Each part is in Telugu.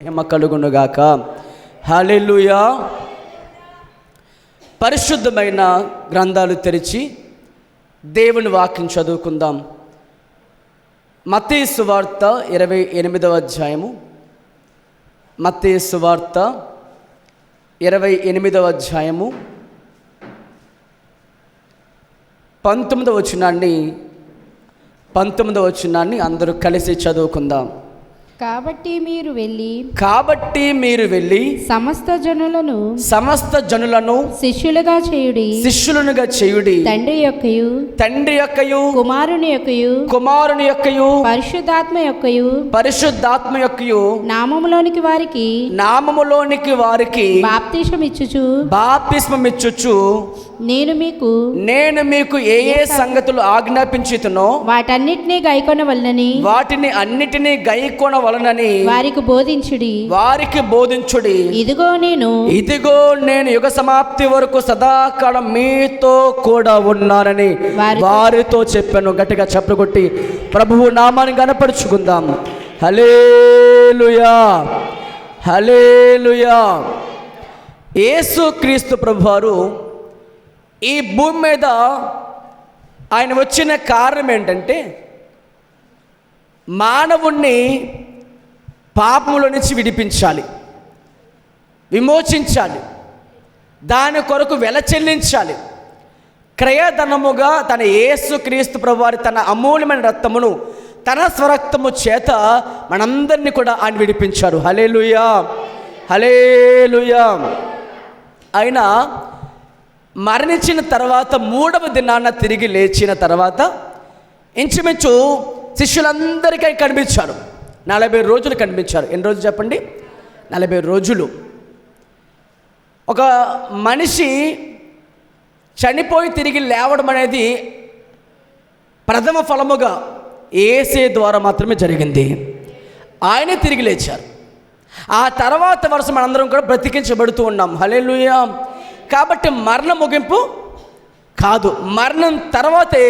మహిమ కలుగునుగాక. హల్లెలూయా. పరిశుద్ధమైన గ్రంథాలు తెరిచి దేవుని వాక్యం చదువుకుందాం. మత్తయి సువార్త 28వ అధ్యాయము. మత్తయి సువార్త 28వ అధ్యాయము 19వ వచనాన్ని అందరూ కలిసి చదువుకుందాం. కాబట్టి మీరు వెళ్ళి సమస్త జనులను శిష్యులుగా చేయుడి. తండ్రి యొక్కయు కుమారుని యొక్కయు పరిశుద్ధాత్మ యొక్కయు నామములోనికి వారికి బాప్తిస్మమిచ్చుచు నేను మీకు ఏ సంగతులు ఆజ్ఞాపించుతునో వాటిని అన్నిటినీ గైకొనవలెనని వారికి బోధించుడి. ఇదిగో నేను యుగ సమాప్తి వరకు సదాకాలం మీతో కూడా ఉన్నానని వారితో చెప్పాను. గట్టిగా చప్పట్లు కొట్టి ప్రభువు నామాన్ని గణపరుచుకుందాం. హల్లెలూయా, హల్లెలూయా. యేసుక్రీస్తు ప్రభువారు ఈ భూమి మీద ఆయన వచ్చిన కారణం ఏంటంటే మానవుణ్ణి పాపముల నుంచి విడిపించాలి, విమోచించాలి, దాని కొరకు వెల చెల్లించాలి. క్రయధనముగా తన యేసుక్రీస్తు ప్రభువారి తన అమూల్యమైన రక్తమును, తన స్వరక్తము చేత మనందరినీ కూడా ఆయన విడిపించారు. హల్లెలూయా, హల్లెలూయా. ఆయన మరణించిన తర్వాత 3వ దినాన తిరిగి లేచిన తర్వాత ఇంచుమించు శిష్యులందరికీ కనిపించారు. 40 రోజులు కనిపించారు. ఎన్ని రోజులు చెప్పండి? 40 రోజులు. ఒక మనిషి చనిపోయి తిరిగి లేవడం అనేది ప్రథమ ఫలముగా యేసే ద్వారా మాత్రమే జరిగింది. ఆయనే తిరిగి లేచారు. ఆ తర్వాత వరుస మనందరం కూడా బ్రతికించబడుతూ ఉన్నాం. హల్లెలూయా. కాబట్టి మరణ ముగింపు కాదు, మరణం తర్వాతే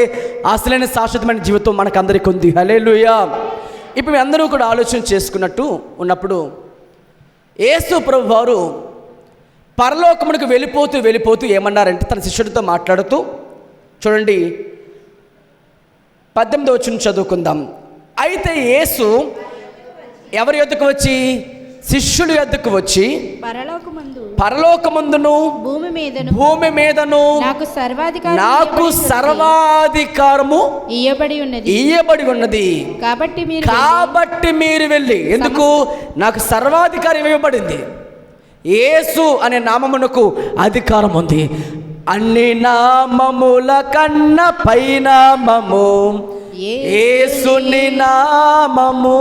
అసలైన శాశ్వతమైన జీవితం మనకందరికీ ఉంది. హల్లెలూయా. ఇప్పుడు మీ అందరూ కూడా ఆలోచన చేసుకున్నట్టు ఉన్నప్పుడు యేసు ప్రభు వారు పరలోకమునికి వెళ్ళిపోతూ ఏమన్నారంటే తన శిష్యుడితో మాట్లాడుతూ, చూడండి 18వ వచనం చదువుకుందాం. అయితే యేసు ఎవరి యొద్దకు వచ్చి? శిష్యుల యొద్దకు వచ్చి పరలోకమందును భూమి మీదను నాకు సర్వాధికారము ఇయ్యబడి ఉన్నది. కాబట్టి మీరు వెళ్ళి. ఎందుకు? నాకు సర్వాధికారం ఇవ్వబడింది. యేసు అనే నామమునకు అధికారం ఉంది. అన్ని నామముల కన్న పైనామము యేసుని నామము.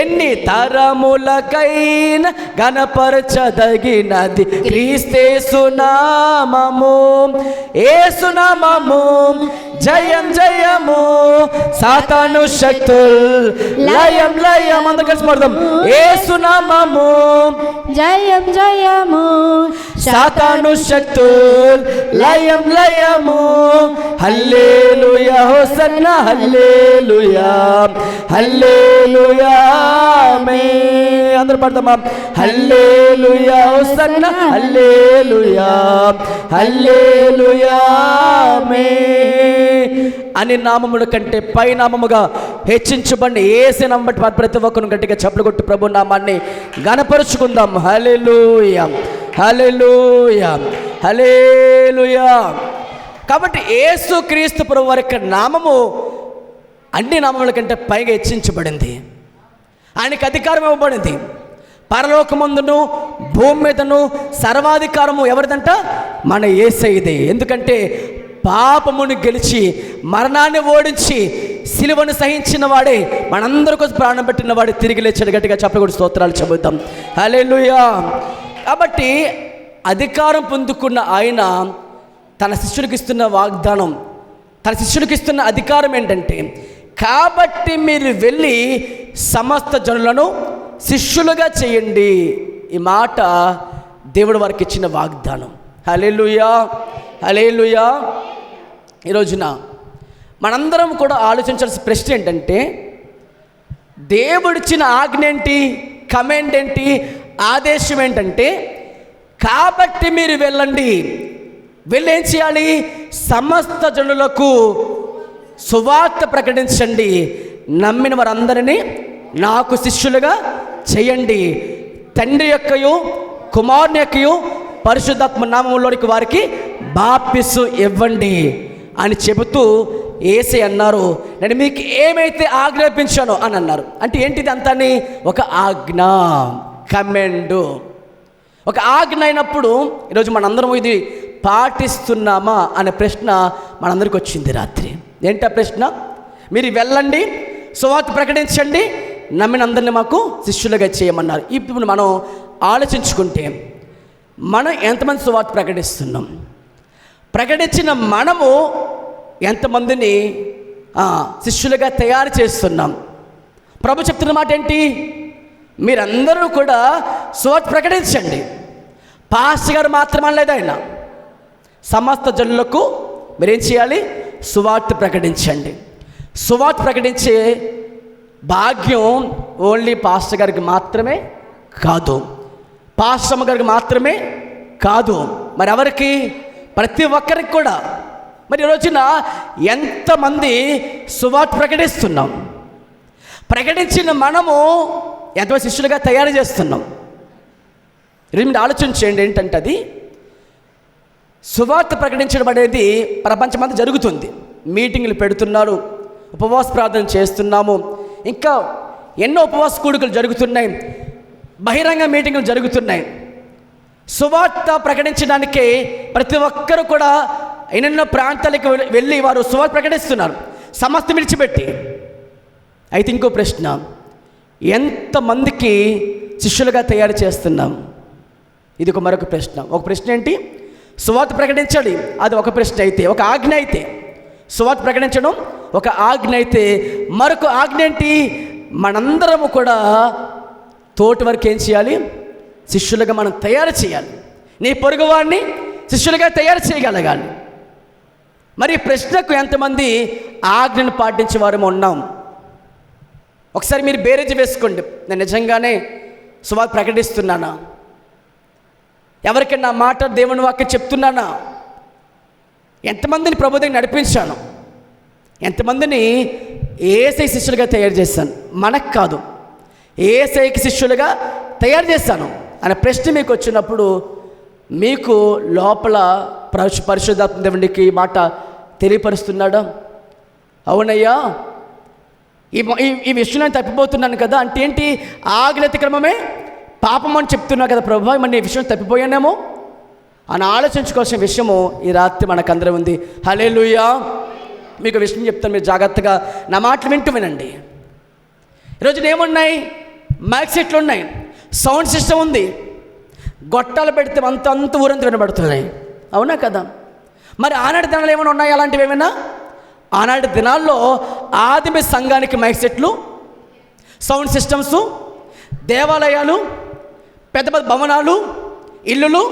ఎన్ని తరములకైనా గణపరచదగినది క్రీస్తేసు నామము. యేసు నామము జయం జయము, సాతాను శక్తుల్ లయం లయం. అందరూ కలిసి పాడదాం. యేసు నామము జయం జయము, సాతాను శక్తుల్ లయం లయము. హల్లెలూయా, హోసన్నా హల్లెలూయా, హల్లెలూయా. అందరూ పడతామా? హల్లెలూయా, హోసన్నా హల్లెలూయా, హల్లెలూయా అని నామముల కంటే పై నామముగా హెచ్చించబడి యేసు నామమును బట్టి ప్రతి ఒక్కరు గట్టిగా చప్పట్లు కొట్టి ప్రభు నామాన్ని గణపరుచుకుందాం. హల్లెలూయా, హల్లెలూయా, హల్లెలూయా. కాబట్టి యేసుక్రీస్తు ప్రభు వారి యొక్క నామము అన్ని నామముల కంటే పైగా హెచ్చించబడింది. ఆయనకి అధికారం ఇవ్వబడింది. పరలోకమందును భూమి మీదను సర్వాధికారము ఎవరిదంట? మన యేసయ్యదే. ఎందుకంటే పాపమును గెలిచి మరణాన్ని ఓడించి సిలువను సహించిన వాడే, మనందరి కోసం ప్రాణం పెట్టిన వాడే తిరిగి లేచాడు. గట్టిగా చప్పట్లు స్తోత్రాలు చెబుతాం. హల్లెలూయా. కాబట్టి అధికారం పొందుకున్న ఆయన తన శిష్యుడికి ఇస్తున్న వాగ్దానం, తన శిష్యుడికి ఇస్తున్న అధికారం ఏంటంటే, కాబట్టి మీరు వెళ్ళి సమస్త జనులను శిష్యులుగా చేయండి. ఈ మాట దేవుడు వారికి ఇచ్చిన వాగ్దానం. హల్లెలూయా, హల్లెలూయా. ఈ రోజున మనందరం కూడా ఆలోచించాల్సిన ప్రశ్న ఏంటంటే, దేవుడిచ్చిన ఆజ్ఞ ఏంటి? కమాండ్ ఏంటి, ఆదేశం ఏంటంటే, కాబట్టి మీరు వెళ్ళండి, వెళ్ళి ఏం చేయాలి, సమస్త జనులకు సువార్త ప్రకటించండి, నమ్మిన వారందరినీ నాకు శిష్యులుగా చేయండి, తండ్రి యొక్కయు కుమారుని యొక్కయు పరిశుద్ధాత్మ నామములోనికి వారికి బాప్తిస్సు ఇవ్వండి అని చెబుతూ యేసే అన్నారు, నేను మీకు ఏమైతే ఆజ్ఞాపించానో అని అన్నారు. అంటే ఏంటిది అంతాని, ఒక ఆజ్ఞ, కమాండు, ఒక ఆజ్ఞ అయినప్పుడు ఈరోజు మనందరం ఇది పాటిస్తున్నామా అనే ప్రశ్న మనందరికి వచ్చింది రాత్రి. ఏంటా ప్రశ్న? మీరు వెళ్ళండి, సువార్త ప్రకటించండి, నమ్మిన అందరినీ మాకు శిష్యులుగా చేయమన్నారు. ఇప్పుడు మనం ఆలోచించుకుంటే మనం ఎంతమంది సువార్త ప్రకటిస్తున్నాం? ప్రకటించిన మనము ఎంతమందిని శిష్యులుగా తయారు చేస్తున్నాం? ప్రభు చెప్తున్న మాట ఏంటి? మీరందరూ కూడా సువార్త ప్రకటించండి. పాస్టర్ గారు మాత్రమే లేదు, ఆయన సమస్త జనులకు మీరేం చేయాలి, సువార్త ప్రకటించండి. సువార్త ప్రకటించే భాగ్యం ఓన్లీ పాస్టర్ గారికి మాత్రమే కాదు, పాస్టమ్మ గారికి మాత్రమే కాదు, మరి ఎవరికి? ప్రతి ఒక్కరికి కూడా. మరి ఈ రోజున ఎంతమంది సువార్త ప్రకటిస్తున్నాం? ప్రకటించిన మనము ఎంతమంది శిష్యులుగా తయారు చేస్తున్నాం? ఈరోజు మీరు ఆలోచించండి. ఏంటంటే అది సువార్త ప్రకటించడం అనేది ప్రపంచమంతా జరుగుతుంది. మీటింగులు పెడుతున్నారు, ఉపవాస ప్రార్థన చేస్తున్నాము, ఇంకా ఎన్నో ఉపవాస కూడుకలు జరుగుతున్నాయి, బహిరంగ మీటింగులు జరుగుతున్నాయి. సువార్త ప్రకటించడానికే ప్రతి ఒక్కరు కూడా ఎన్నెన్నో ప్రాంతాలకు వెళ్ళి వారు సువార్త ప్రకటిస్తున్నారు, సమస్త విడిచిపెట్టి. అయితే ఇంకో ప్రశ్న, ఎంతమందికి శిష్యులుగా తయారు చేస్తున్నాం? ఇది మరొక ప్రశ్న. ఒక ప్రశ్న ఏంటి, సువార్త ప్రకటించాలి, అది ఒక ప్రశ్న అయితే, ఒక ఆజ్ఞ అయితే. సువార్త ప్రకటించడం ఒక ఆజ్ఞ అయితే, మరొక ఆజ్ఞ ఏంటి, మనందరము కూడా తోటి వరకు ఏం చేయాలి, శిష్యులుగా మనం తయారు చేయాలి. నీ పొరుగు వారిని శిష్యులుగా తయారు చేయగలగాలి. మరి ప్రశ్నకు ఎంతమంది ఆజ్ఞను పాటించే వారేమో ఉన్నాం? ఒకసారి మీరు బేరేజ్ వేసుకోండి, నేను నిజంగానే సువార్త ప్రకటిస్తున్నానా? ఎవరికైనా నా మాట దేవుని వాక్యం చెప్తున్నానా? ఎంతమందిని ప్రభు దగ్గర నడిపించాను? ఎంతమందిని యేసయ్య శిష్యులుగా తయారు చేశాను? మనకు కాదు, యేసయ్యకి శిష్యులుగా తయారు చేశాను అనే ప్రశ్న మీకు వచ్చినప్పుడు మీకు లోపల పరిశుద్ధాత్మ దేవునికి మాట తెలియపరుస్తున్నాడా? అవునయ్యా, ఈ విషయంలో తప్పిపోతున్నాను కదా. అంటే ఏంటి, ఆజ్ఞాతిక్రమమే పాపం అని చెప్తున్నా కదా ప్రభు, మరి ఈ విషయం తప్పిపోయానేమో అని ఆలోచించుకోవాల్సిన విషయము ఈ రాత్రి మనకందరం ఉంది. హల్లెలూయా. మీకు విషయం చెప్తాను, మీరు జాగ్రత్తగా నా మాటలు వినండి. ఈరోజు ఏమున్నాయి, మైక్ సెట్లు ఉన్నాయి, సౌండ్ సిస్టమ్ ఉంది, గొట్టాలు పెడితే అంత ఊరంతా వినబడుతున్నాయి, అవునా కదా? మరి ఆనాటి దినాలు ఏమైనా ఉన్నాయి అలాంటివి? ఏమైనా ఆనాటి దినాల్లో ఆదిమ సంఘానికి మైక్ సెట్లు, సౌండ్ సిస్టమ్స్, దేవాలయాలు, పెద్ద పెద్ద భవనాలు, ఇల్లులు,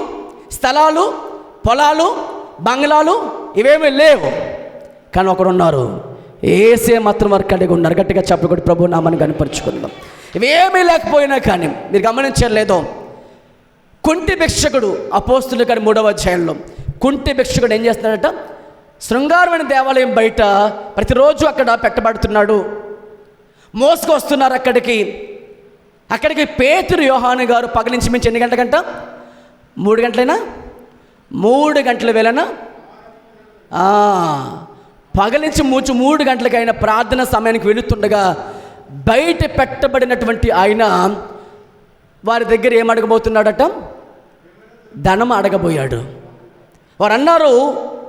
స్థలాలు, పొలాలు, బంగ్లాలు ఇవేమీ లేవు. కానీ ఒకడున్నారు, యేసే మాత్రం వారు కలిగి ఉన్నారు. గట్టిగా చెప్పకూడదు, ప్రభు నామాన్ని కనపరుచుకుందాం. ఇవేమీ లేకపోయినా కానీ మీరు గమనించలేదో, కుంటి భిక్షకుడు అపోస్తుల గారి 3వ అధ్యాయంలో కుంటి భిక్షకుడు ఏం చేస్తున్నాడట, శృంగారమైన దేవాలయం బయట ప్రతిరోజు అక్కడ పెట్టబడుతున్నాడు. మోసుకొస్తున్నారు అక్కడికి పేతురు యోహాను గారు పగలించి మించి ఎన్ని గంటలకంట? 3 గంటలైనా 3 గంటల వేళన పగలించి 3 గంటలకైనా ప్రార్థన సమయానికి వెళుతుండగా బయట పెట్టబడినటువంటి ఆయన వారి దగ్గర ఏం అడగబోతున్నాడట? ధనం అడగబోయాడు. వారు అన్నారు,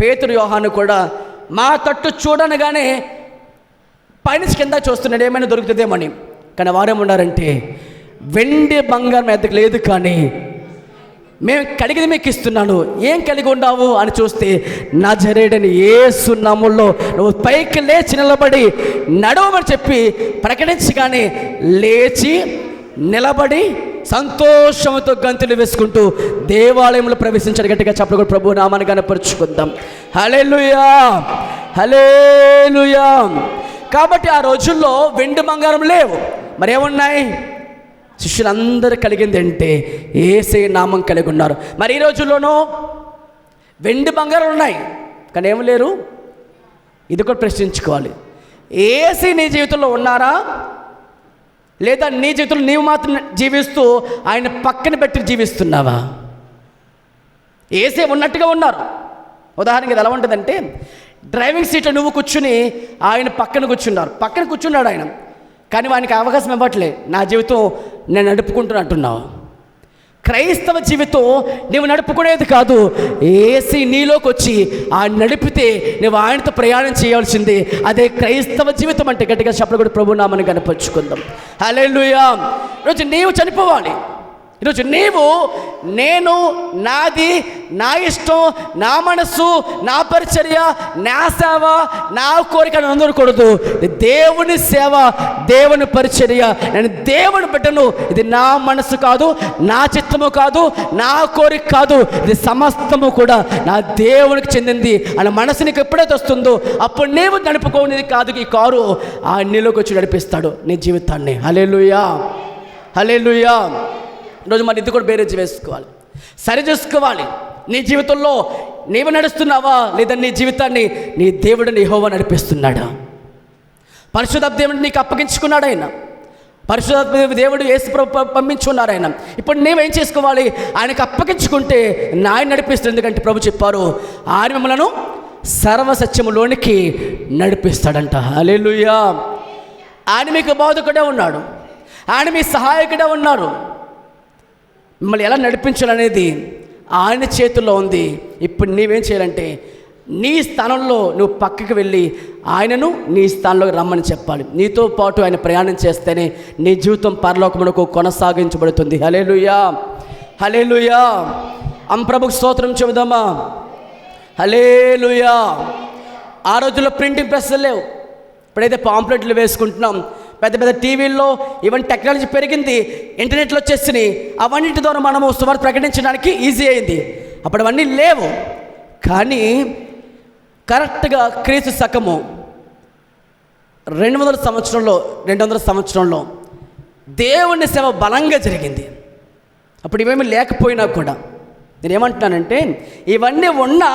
పేతురు యోహాను కూడా, మా తట్టు చూడనగానే పైనుంచి కింద చూస్తున్నాడు, ఏమైనా దొరుకుతుందేమని. కానీ వారేమన్నారంటే, వెండి బంగారం ఎద్దకు లేదు, కానీ మేము కలిగిది మీకు ఇస్తున్నాను, ఏం కలిగి ఉన్నావు అని చూస్తే, నజరేయుడైన యేసు నామములో నువ్వు పైకి లేచి నిలబడి నడవమని చెప్పి ప్రకటించగానే లేచి నిలబడి సంతోషంతో గంతులు వేసుకుంటూ దేవాలయంలో ప్రవేశించాడు. గట్టిగా చెప్పకూడదు, ప్రభు నామాన్ని కనపరుచుకుందాం. హల్లెలూయా, హల్లెలూయా. కాబట్టి ఆ రోజుల్లో వెండి బంగారం లేవు, మరేమున్నాయి? శిష్యులందరూ కలిగింది అంటే యేసయ్య నామం కలిగి ఉన్నారు. మరి ఈ రోజుల్లోనూ వెండి బంగారం ఉన్నాయి, కానీ ఏమి లేరు. ఇది కూడా ప్రశ్నించుకోవాలి. యేసయ్య నీ జీవితంలో ఉన్నారా, లేదా నీ జీవితంలో నీవు మాత్రం జీవిస్తూ ఆయన పక్కన పెట్టి జీవిస్తున్నావా? యేసయ్య ఉన్నట్టుగా ఉన్నారు. ఉదాహరణకి ఇది ఎలా ఉంటుందంటే, డ్రైవింగ్ సీట్లో నువ్వు కూర్చుని ఆయన పక్కన కూర్చున్నాడు ఆయన, కానీ వానికి అవకాశం ఇవ్వట్లే. నా జీవితం నేను నడుపుకుంటున్నట్టున్నావు. క్రైస్తవ జీవితం నువ్వు నడుపుకునేది కాదు, యేసయ్య నీలోకి వచ్చి ఆయన నడిపితే నువ్వు ఆయనతో ప్రయాణం చేయాల్సిందే. అదే క్రైస్తవ జీవితం అంటే. గట్టిగా చెప్పలు కూడా ప్రభు నామని కనపరుచుకుందాం. హల్లెలూయా. ఈరోజు నీవు చనిపోవాలి. ఈరోజు నేను నాది, నా ఇష్టం, నా మనస్సు, నా పరిచర్య, నా సేవ, నా కోరిక అందకూడదు. దేవుని సేవ, దేవుని పరిచర్య, నేను దేవుని బిడ్డను. ఇది నా మనస్సు కాదు, నా చిత్తము కాదు, నా కోరిక కాదు, ఇది సమస్తము కూడా నా దేవునికి చెందింది అని మనసు నీకు ఎప్పుడైతే వస్తుందో అప్పుడు నీవు నడుపుకోనిది కాదు. ఈ కారు ఆ నీలోకి వచ్చి నడిపిస్తాడు నీ జీవితాన్ని. హల్లెలూయా, హల్లెలూయా. ఈరోజు మన ఇది కూడా బేరేజ్ వేసుకోవాలి, సరి చూసుకోవాలి. నీ జీవితంలో నీవు నడుస్తున్నావా, లేదా నీ జీవితాన్ని నీ దేవుడిని యెహోవా నడిపిస్తున్నాడా? పరిశుద్ధాత్మ దేవుడిని నీకు అప్పగించుకున్నాడు ఆయన. పరిశుద్ధాత్మ దేవుడు యేసు ప్రభు పంపించుకున్నారు ఆయన. ఇప్పుడు నీవేం చేసుకోవాలి? ఆయనకు అప్పగించుకుంటే ఆయన నడిపిస్తుంది. ఎందుకంటే ప్రభు చెప్పారు, ఆయన మిమ్మలను సర్వసత్యములోనికి నడిపిస్తాడంట. హల్లెలూయా. ఆయన మీకు బోధకుడే ఉన్నాడు, ఆయన మీ సహాయకుడే ఉన్నారు. మిమ్మల్ని ఎలా నడిపించాలనేది ఆయన చేతుల్లో ఉంది. ఇప్పుడు నీవేం చేయాలంటే నీ స్థానంలో నువ్వు పక్కకి వెళ్ళి ఆయనను నీ స్థానంలోకి రమ్మని చెప్పాలి. నీతో పాటు ఆయన ప్రయాణం చేస్తేనే నీ జీవితం పరలోకమునకు కొనసాగించబడుతుంది. హల్లెలూయా, హల్లెలూయా. ప్రభుకు స్తోత్రం చెబుదామా? హల్లెలూయా. ఆ రోజుల్లో ప్రింటింగ్ ప్రెస్లు లేవు. ఇప్పుడైతే పాంప్లెట్లు వేసుకుంటున్నాం, పెద్ద పెద్ద టీవీల్లో ఈవెన్ టెక్నాలజీ పెరిగింది, ఇంటర్నెట్లో వచ్చేసినాయి. అవన్నింటి ద్వారా మనము సువార్త ప్రకటించడానికి ఈజీ అయింది. అప్పుడు అవన్నీ లేవు. కానీ కరెక్ట్గా క్రీస్తు శకము 200 సంవత్సరంలో దేవుని సేవ బలంగా జరిగింది. అప్పుడు ఇవేమీ లేకపోయినా కూడా నేనేమంటున్నానంటే, ఇవన్నీ ఉన్నా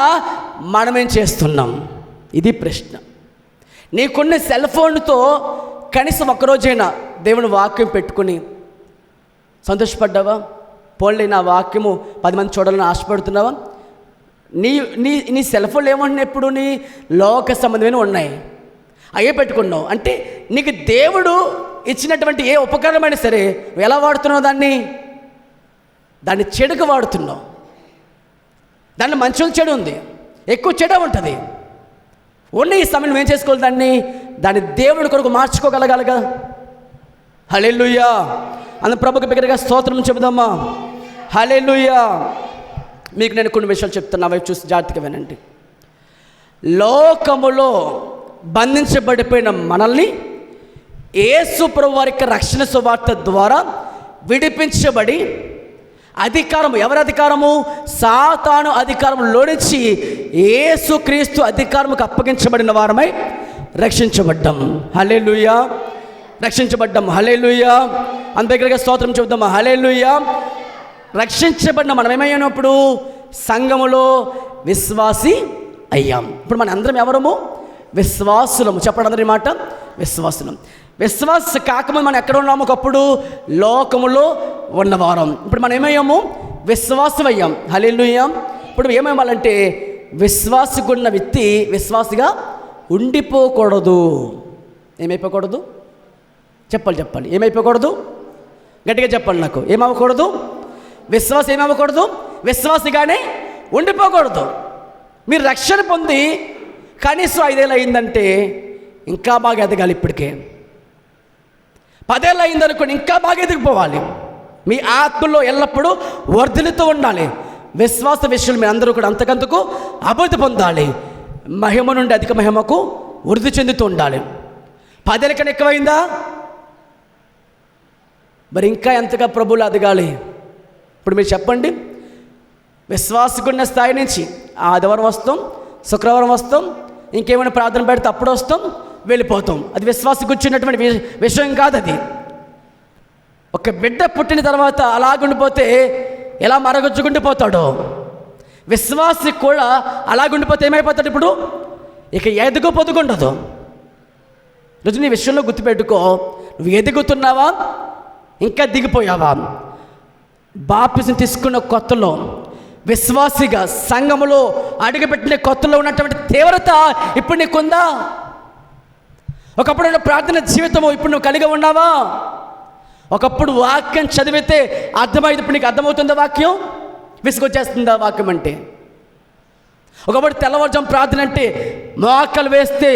మనమేం చేస్తున్నాం? ఇది ప్రశ్న. నీకున్న సెల్ ఫోన్తో కనీసం ఒక్కరోజైనా దేవుని వాక్యం పెట్టుకుని సంతోషపడ్డావా? పోన్లే నా వాక్యము 10 మంది చూడాలని ఆశపడుతున్నావా? నీ నీ నీ సెల్ ఫోన్లు ఏమంటున్నాయి? ఎప్పుడు నీ లోక సంబంధమైన ఉన్నాయి, అయ్యే పెట్టుకున్నావు. అంటే నీకు దేవుడు ఇచ్చినటువంటి ఏ ఉపకరణమైనా సరే ఎలా వాడుతున్నావు? దాన్ని చెడుకు వాడుతున్నావు. దాన్ని మంచి చెడు ఉంది, ఎక్కువ చెడు ఉంటుంది. ఉన్న ఈ సమయం ఏం చేసుకోవాలి? దాన్ని దేవుడి కొరకు మార్చుకోగలగాలిగా. హల్లెలూయా. అందుకు ప్రభుకి బిగ్గరగా స్తోత్రం చెబుదామా? హల్లెలూయా. మీకు నేను కొన్ని విషయాలు చెప్తున్నా, అవి చూసి జాగ్రత్తగా వినండి. లోకములో బంధించబడిపోయిన మనల్ని యేసు ప్రభు వారి రక్షణ సువార్త ద్వారా విడిపించబడి అధికారం, ఎవరి అధికారము? సాతాను అధికారంలో నుంచి యేసుక్రీస్తు అధికారముకు అప్పగించబడిన వారమై రక్షించబడ్డాం. హల్లెలూయా, రక్షించబడ్డాం. హల్లెలూయా. అందరికీ స్తోత్రం చెబుదాం. హల్లెలూయా. రక్షించబడిన మనం ఏమయ్యానప్పుడు సంఘములో విశ్వాసి అయ్యాం. ఇప్పుడు మన అందరం ఎవరము? విశ్వాసులము. చెప్పండి అందరి మాట, విశ్వాసులం. విశ్వాస కాకముందు మనం ఎక్కడ ఉన్నాము? ఒకప్పుడు లోకములో ఉన్నవారం. ఇప్పుడు మనం ఏమయ్యాము? విశ్వాసం అయ్యాం. హల్లెలూయా. ఇప్పుడు ఏమయ్యాలంటే విశ్వాసకున్న వ్యక్తి విశ్వాసిగా ఉండిపోకూడదు. ఏమైపోకూడదు? చెప్పాలి. ఏమైపోకూడదు? గట్టిగా చెప్పండి నాకు. ఏమవ్వకూడదు? విశ్వాసం ఏమవ్వకూడదు? విశ్వాసిగానే ఉండిపోకూడదు. మీరు రక్షణ పొంది కనీసం 5 ఏళ్ళు అయిందంటే ఇంకా బాగా ఎదగాలి. ఇప్పటికే 10 ఏళ్ళు అయిందనుకోండి, ఇంకా బాగా ఎదిగిపోవాలి. మీ ఆత్మలో ఎల్లప్పుడూ వర్ధిల్లుతూ ఉండాలి. విశ్వాస విషయంలో మీరు అందరూ కూడా అంతకంతకు అభివృద్ధి పొందాలి. మహిమ నుండి అధిక మహిమకు వృద్ధి చెందుతూ ఉండాలి. 10 ఏళ్ళ కన్నా ఎక్కువైందా? మరి ఇంకా ఎంతగా ప్రభువులు ఎదగాలి. ఇప్పుడు మీరు చెప్పండి. విశ్వాసకున్న స్థాయి నుంచి ఆదివారం వస్తాం, శుక్రవారం వస్తాం, ఇంకేమైనా ప్రార్థన పెడితే అప్పుడు వస్తాం, వెళ్ళిపోతాం. అది విశ్వాసం కూర్చున్నటువంటి విషయం కాదు. అది ఒక బిడ్డ పుట్టిన తర్వాత అలాగుండిపోతే ఎలా మరగొచ్చుకుండిపోతాడో, విశ్వాసి కూడా అలాగుండిపోతే ఏమైపోతాడు? ఇప్పుడు ఇక ఎదుగు పొదుగుండదు. రోజు నీ విషయంలో గుర్తుపెట్టుకో, నువ్వు ఎదుగుతున్నావా ఇంకా దిగిపోయావా? బాప్తిసం తీసుకున్న కొత్తలో, విశ్వాసిగా సంఘములో అడుగుపెట్టిన కొత్తలో ఉన్నటువంటి తీవ్రత ఇప్పుడు నీకుందా? ఒకప్పుడు ప్రార్థన జీవితము ఇప్పుడు నువ్వు కలిగి ఉన్నావా? ఒకప్పుడు వాక్యం చదివితే అర్థమైంది, ఇప్పుడు నీకు అర్థమవుతుందా వాక్యం? విసుగొచ్చేస్తుందా వాక్యం అంటే? ఒకప్పుడు తెల్లవారుజాము ప్రార్థన అంటే మోకాలు వేస్తే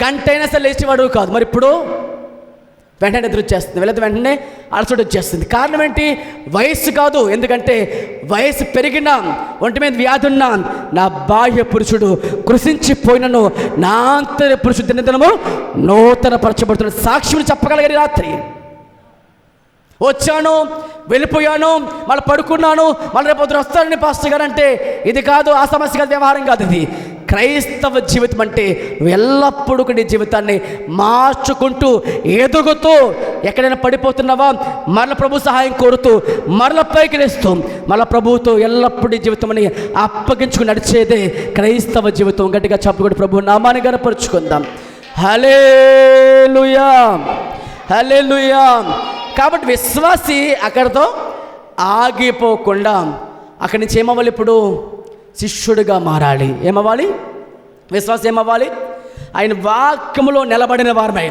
గంట అయినా సరే లేచేవాడు కాదు. మరి ఇప్పుడు వెంటనే ఎదురు వచ్చేస్తుంది, వెళ్ళదు వెంటనే అలసట వచ్చేస్తుంది. కారణం ఏంటి? వయస్సు కాదు. ఎందుకంటే వయసు పెరిగినా, ఒంటి మీద వ్యాధి ఉన్నా, నా బాహ్య పురుషుడు కృషించిపోయినను నా ఆంతర్య పురుషుడు దినదినము నూతన పరచబడుతున్న సాక్ష్యం చెప్పగలిగారు. రాత్రి వచ్చాను, వెళ్ళిపోయాను, మళ్ళీ పడుకున్నాను, మళ్ళీ రేపు పొద్దున వస్తానని పాస్టర్ గారు అంటే ఇది కాదు, ఆ సమస్య కాదు, వ్యవహారం కాదు. ఇది క్రైస్తవ జీవితం అంటే ఎల్లప్పుడూ నీ జీవితాన్ని మార్చుకుంటూ ఎదుగుతూ, ఎక్కడైనా పడిపోతున్నావా మరల ప్రభు సహాయం కోరుతూ మరల పైకి లేస్తూ మరల ప్రభువుతో ఎల్లప్పుడూ జీవితం అప్పగించుకుని నడిచేదే క్రైస్తవ జీవితం. గట్టిగా చెప్పుకుంటూ ప్రభు నామాన్ని గనపరుచుకుందాం. హల్లెలూయా, హల్లెలూయా. కాబట్టి విశ్వాసి అక్కడితో ఆగిపోకుండా అక్కడి నుంచి ఏమవ్వాలి? ఇప్పుడు శిష్యుడిగా మారాలి. ఏమవ్వాలి? విశ్వాసం ఏమవ్వాలి? ఆయన వాక్యములో నిలబడిన వారమై,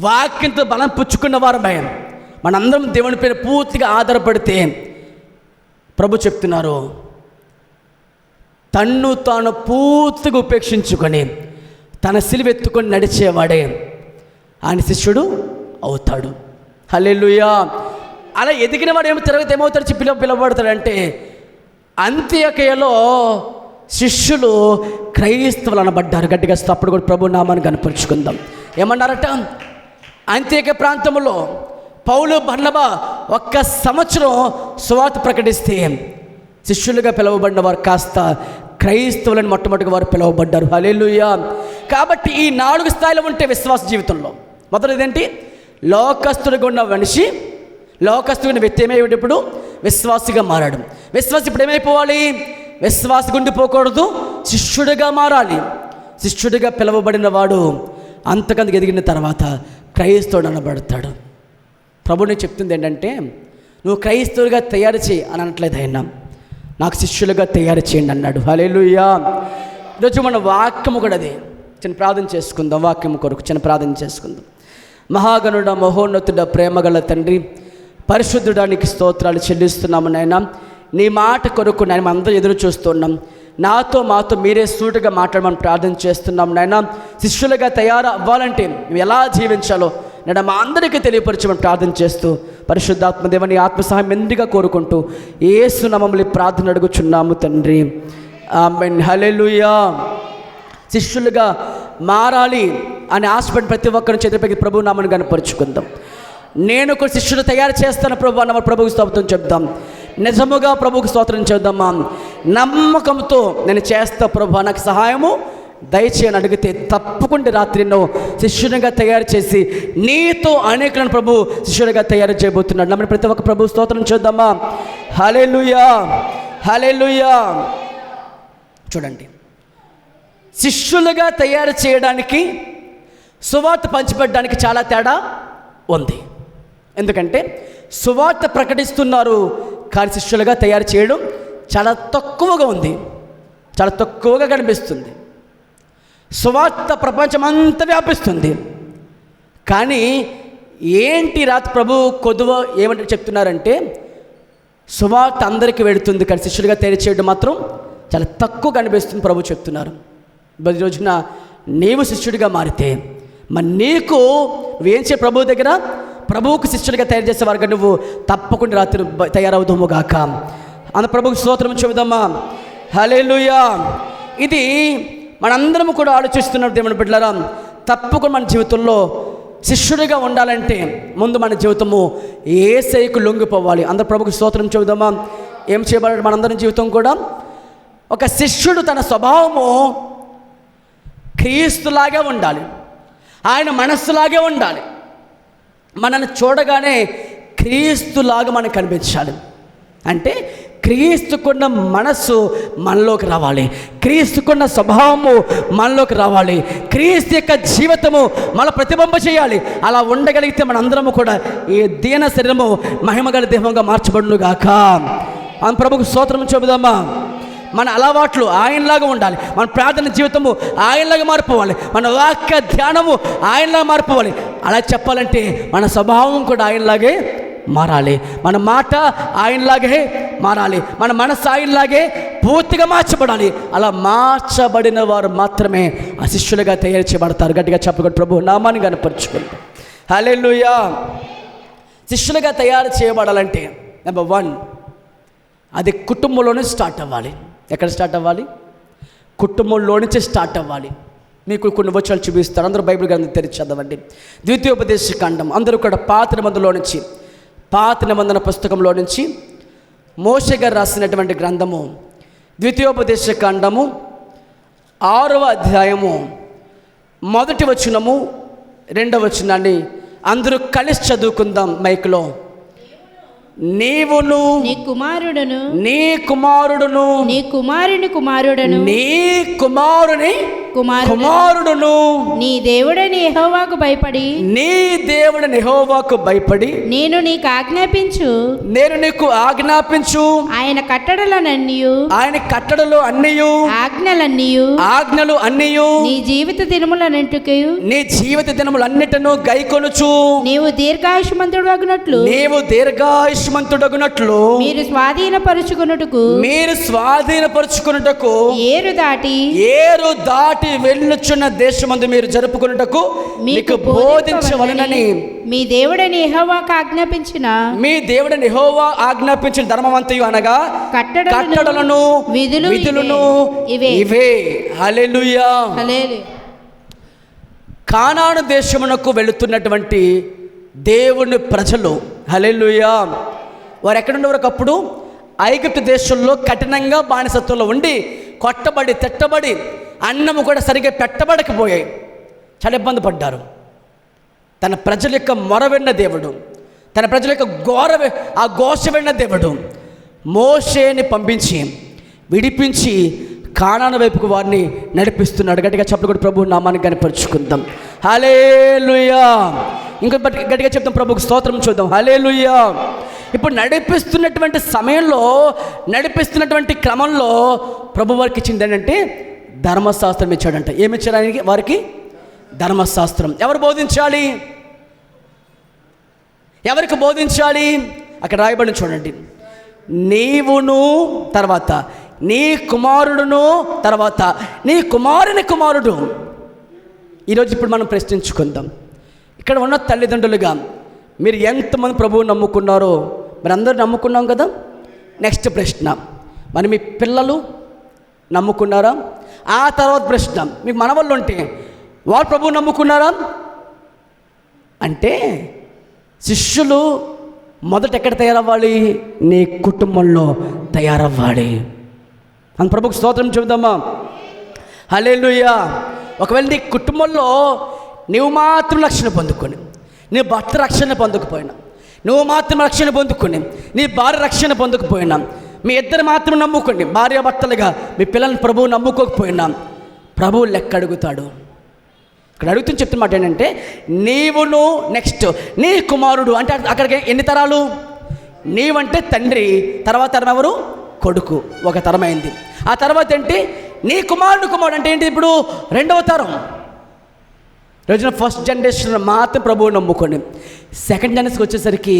వాక్యంతో బలం పుచ్చుకున్న వారమై, మనందరం దేవుని పైన పూర్తిగా ఆధారపడితే ప్రభు చెప్తున్నారు, తన్ను తాను పూర్తిగా ఉపేక్షించుకొని తన సిలువెత్తుకొని నడిచేవాడే ఆయన శిష్యుడు అవుతాడు. హల్లెలూయా. అలా ఎదిగిన వాడు ఏమవుతాడు? పిలువబడతాడంటే అంత్యొకయలో శిష్యులు క్రైస్తవులు అనబడ్డారు. గట్టిగా అప్పుడు కూడా ప్రభు నామాన్ని కనపరుచుకుందాం. ఏమన్నారట? అంత్యొక ప్రాంతంలో పౌలు బర్నబా 1 సంవత్సరం సువార్త ప్రకటిస్తే శిష్యులుగా పిలువబడిన వారు కాస్త క్రైస్తవులని మొట్టమొదటిగా వారు పిలువబడ్డారు. హల్లెలూయా. కాబట్టి ఈ 4 స్థాయిలో ఉంటే విశ్వాస జీవితంలో మొదటిదేంటి? లోకస్తుడిగా ఉన్న మనిషి, లోకస్తుడిని వ్యక్తి ఏమయ్యేది? ఇప్పుడు విశ్వాసిగా మారాడు. విశ్వాసి ఇప్పుడు ఏమైపోవాలి? విశ్వాసిగా ఉండిపోకూడదు, శిష్యుడిగా మారాలి. శిష్యుడిగా పిలువబడిన వాడు అంతకందుకు ఎదిగిన తర్వాత క్రైస్తవుడు అనబడతాడు. ప్రభుని చెప్తుంది ఏంటంటే, నువ్వు క్రైస్తవుడిగా తయారు చేయి అని అనట్లేదు ఆయన, నాకు శిష్యులుగా తయారు చేయండి అన్నాడు. హల్లెలూయా. ఈరోజు మన వాక్యము కూడా అదే. చిన్న ప్రార్థన చేసుకుందాం. వాక్యము కొరకు చిన్న ప్రార్థన చేసుకుందాం. మహాగణుడ, మహోన్నతుడ, ప్రేమగల తండ్రి, పరిశుద్ధుడానికి స్తోత్రాలు చెల్లిస్తున్నాము నాయన. నీ మాట కొరకు నేను అందరూ ఎదురు చూస్తున్నాం. నాతో మాతో మీరే సూటిగా మాట్లాడమని ప్రార్థన చేస్తున్నాం నాయన. శిష్యులుగా తయారు అవ్వాలంటే నువ్వు ఎలా జీవించాలో నేను మా అందరికీ తెలియపరచమని ప్రార్థన చేస్తూ, పరిశుద్ధాత్మ దేవని ఆత్మసహాయం మెండుగా కోరుకుంటూ యేసు నామములో ప్రార్థన అడుగుచున్నాము తండ్రి. ఆమేన్. హల్లెలూయా. శిష్యులుగా మారాలి అని ఆశపడి ప్రతి ఒక్కరిని చేతిపైకి ప్రభు నామని కనపరుచుకుందాం. నేను ఒక శిష్యుడు తయారు చేస్తాను ప్రభు అన్న ప్రభువుకి స్తోత్రం చెప్దాం. నిజముగా ప్రభువుకి స్తోత్రం చేద్దామా? నమ్మకంతో నేను చేస్తా ప్రభు, నాకు సహాయము దయచేయని అడిగితే తప్పకుండా రాత్రి నువ్వు శిష్యునిగా తయారు చేసి నీతో అనేకులను ప్రభు శిష్యుడిగా తయారు చేయబోతున్నాడు. నమ్మని ప్రతి ఒక్క ప్రభు స్తోత్రం చేద్దామా? హల్లెలూయా, హల్లెలూయా. చూడండి, శిష్యులుగా తయారు చేయడానికి సువార్త పంచిపెట్టడానికి చాలా తేడా ఉంది. ఎందుకంటే సువార్త ప్రకటిస్తున్నారు, కానీ శిష్యులుగా తయారు చేయడం చాలా తక్కువగా ఉంది, చాలా తక్కువగా కనిపిస్తుంది. సువార్త ప్రపంచమంతా వ్యాపిస్తుంది, కానీ ఏంటి రాత్రి ప్రభు కొదువ ఏమంటే చెప్తున్నారంటే, సువార్త అందరికీ వెళుతుంది, కానీ శిష్యులుగా తయారు చేయడం మాత్రం చాలా తక్కువ కనిపిస్తుంది ప్రభు చెప్తున్నారు. ఈ రోజున నీవు శిష్యుడిగా మారితే మరి నీకు నువ్వేం చేయ ప్రభు దగ్గర ప్రభువుకు శిష్యుడిగా తయారు చేసేవారుగా నువ్వు తప్పకుండా రాత్రి తయారవుదాము గాక. అంత ప్రభువుకి స్తోత్రం చెబుదామా? హల్లెలూయా. ఇది మనందరం కూడా ఆలోచిస్తున్నట్టు దేవుని బిడ్డలారా, తప్పకుండా మన జీవితంలో శిష్యుడిగా ఉండాలంటే ముందు మన జీవితము యేసయ్యకు లొంగిపోవాలి. అందరూ ప్రభువుకి స్తోత్రం చెబుదామా? ఏం చేయబడాలి మనందరం జీవితం కూడా? ఒక శిష్యుడు తన స్వభావము క్రీస్తులాగే ఉండాలి, ఆయన మనస్సులాగే ఉండాలి. మనల్ని చూడగానే క్రీస్తులాగా మనకు కనిపించాలి. అంటే క్రీస్తుకున్న మనస్సు మనలోకి రావాలి, క్రీస్తుకున్న స్వభావము మనలోకి రావాలి, క్రీస్తు యొక్క జీవితము మన ప్రతిబింబ చేయాలి. అలా ఉండగలిగితే మనందరము కూడా ఈ దీన శరీరము మహిమగల దేహంగా మార్చబడును గాక. మన ప్రభుకు స్తోత్రం చెబుదామా. మన అలవాట్లు ఆయనలాగా ఉండాలి, మన ప్రార్థన జీవితము ఆయనలాగా మారిపోవాలి, మన వాక్య ధ్యానము ఆయనలాగా మారిపోవాలి. అలా చెప్పాలంటే మన స్వభావం కూడా ఆయనలాగే మారాలి, మన మాట ఆయనలాగే మారాలి, మన మనసు ఆయనలాగే పూర్తిగా మార్చబడాలి. అలా మార్చబడిన వారు మాత్రమే శిష్యులుగా తయారు చేయబడతారు. గట్టిగా చెప్పగలరు, ప్రభు నామాన్ని కనపరుచుకుంటాం. హల్లెలూయా. శిష్యులుగా తయారు చేయబడాలంటే నెంబర్ 1, అది కుటుంబంలోనే స్టార్ట్ అవ్వాలి. ఎక్కడ స్టార్ట్ అవ్వాలి? కుటుంబంలో నుంచి స్టార్ట్ అవ్వాలి. మీకు కొన్ని వచనాలు చూపిస్తారు, అందరూ బైబిల్ గ్రంథం తెరిచి చదవండి. ద్వితీయోపదేశ కాండం, అందరూ కూడా పాత నిబంధన పుస్తకంలో నుంచి మోషే గారు రాసినటువంటి గ్రంథము ద్వితీయోపదేశ కాండము 6వ అధ్యాయము 1వ వచనము 2వ వచనాన్ని అందరూ కలిసి చదువుకుందాం మైక్లో. నీవును నీ కుమారుడును నీ కుమారుడును నీ కుమారుని కుమారుడును నీ కుమారుని కుమారుడును నీ దేవుడైన యెహోవాకు భయపడి నేను నీకు ఆజ్ఞాపించు ఆయన కట్టడలు అన్నీయు ఆజ్ఞలు అన్నీయు నీ జీవిత దినములన్నిటను గైకొనుచు నీవు దీర్ఘాయుష్మంతుడగునట్లు మీరు స్వాధీనపరుచుకొనుటకు ఏరు దాటి వెళ్ళుచున్న దేశమందు మీరు జరుపుకొనుటకు మీకు బోధించవలెనని మీ దేవుడైన యెహోవా ఆజ్ఞాపించిన ధర్మమంతయు అనగా కట్టడలను విధులను ఇవే. హల్లెలూయా. కానాను దేశమునకు వెళుతున్నటువంటి దేవుని ప్రజలు, హల్లెలూయా, వారు ఎక్కడుండేవారు? ఒకప్పుడు ఐగుప్తు దేశంలో కఠినంగా బానిసత్వంలో ఉండి కొట్టబడి తిట్టబడి అన్నము కూడా సరిగ్గా పెట్టబడకపోయాయి, చాలా ఇబ్బంది పడ్డారు. తన ప్రజల యొక్క మొర విన్న దేవుడు, తన ప్రజల యొక్క ఘోష విన్న దేవుడు మోషేని పంపించి విడిపించి కానాను వైపుకు వారిని నడిపిస్తున్నాడు. గట్టిగా చెప్పకూడదు, ప్రభు నామాన్ని కనపరుచుకుందాం. హల్లెలూయా. ఇంకా గట్టిగా చెప్తాం, ప్రభుకు స్తోత్రం చూద్దాం. హల్లెలూయా. ఇప్పుడు నడిపిస్తున్నటువంటి సమయంలో, నడిపిస్తున్నటువంటి క్రమంలో ప్రభు వారికి ఇచ్చింది ఏంటంటే ధర్మశాస్త్రం ఇచ్చాడంట. ఏమి ఇచ్చాడు ఆయనకి? వారికి ధర్మశాస్త్రం. ఎవరు బోధించాలి? ఎవరికి బోధించాలి? అక్కడ రాయబడి చూడండి. నీవును, తర్వాత నీ కుమారుడును, తర్వాత నీ కుమారుని కుమారుడు. ఈరోజు ఇప్పుడు మనం ప్రశ్నించుకుందాం, ఇక్కడ ఉన్న తల్లిదండ్రులుగా మీరు ఎంతమంది ప్రభువుని నమ్ముకున్నారో? మరి అందరూ నమ్ముకున్నాం కదా. నెక్స్ట్ ప్రశ్న, మరి మీ పిల్లలు నమ్ముకున్నారా? ఆ తర్వాత ప్రశ్న, మీకు మనవళ్ళు ఉంటే వాళ్ళు ప్రభువుని నమ్ముకున్నారా? అంటే శిష్యులు మొదట ఎక్కడ తయారవ్వాలి? నీ కుటుంబంలో తయారవ్వాలి. అని ప్రభుకు స్తోత్రం చెబుదామా. హల్లెలూయా. ఒకవేళ నీ కుటుంబంలో నువ్వు మాత్రం రక్షణ పొందుకొని, నీ భర్త రక్షణ పొందకపోయినా, నువ్వు మాత్రం రక్షణ పొందుకొని, నీ భార్య రక్షణ పొందకపోయినా, మీ ఇద్దరు మాత్రం నమ్ముకోండి, భార్యాభర్తలుగా మీ పిల్లల్ని ప్రభువు నమ్ముకోకపోయినా ప్రభువు లెక్క అడుగుతాడు. ఇక్కడ అడుగుతుంది చెప్తున్న మాట ఏంటంటే నీవును, నెక్స్ట్ నీ కుమారుడు. అంటే అక్కడికి ఎన్ని తరాలు? నీవంటే తండ్రి, తర్వాత తరం ఎవరు? కొడుకు, ఒక తరం అయింది. ఆ తర్వాత ఏంటి? నీ కుమారుడు అంటే ఏంటి? ఇప్పుడు రెండవ తరం. రోజున ఫస్ట్ జనరేషన్ మాత్రం ప్రభువు నమ్ముకోండి. సెకండ్ జనరేషన్కి వచ్చేసరికి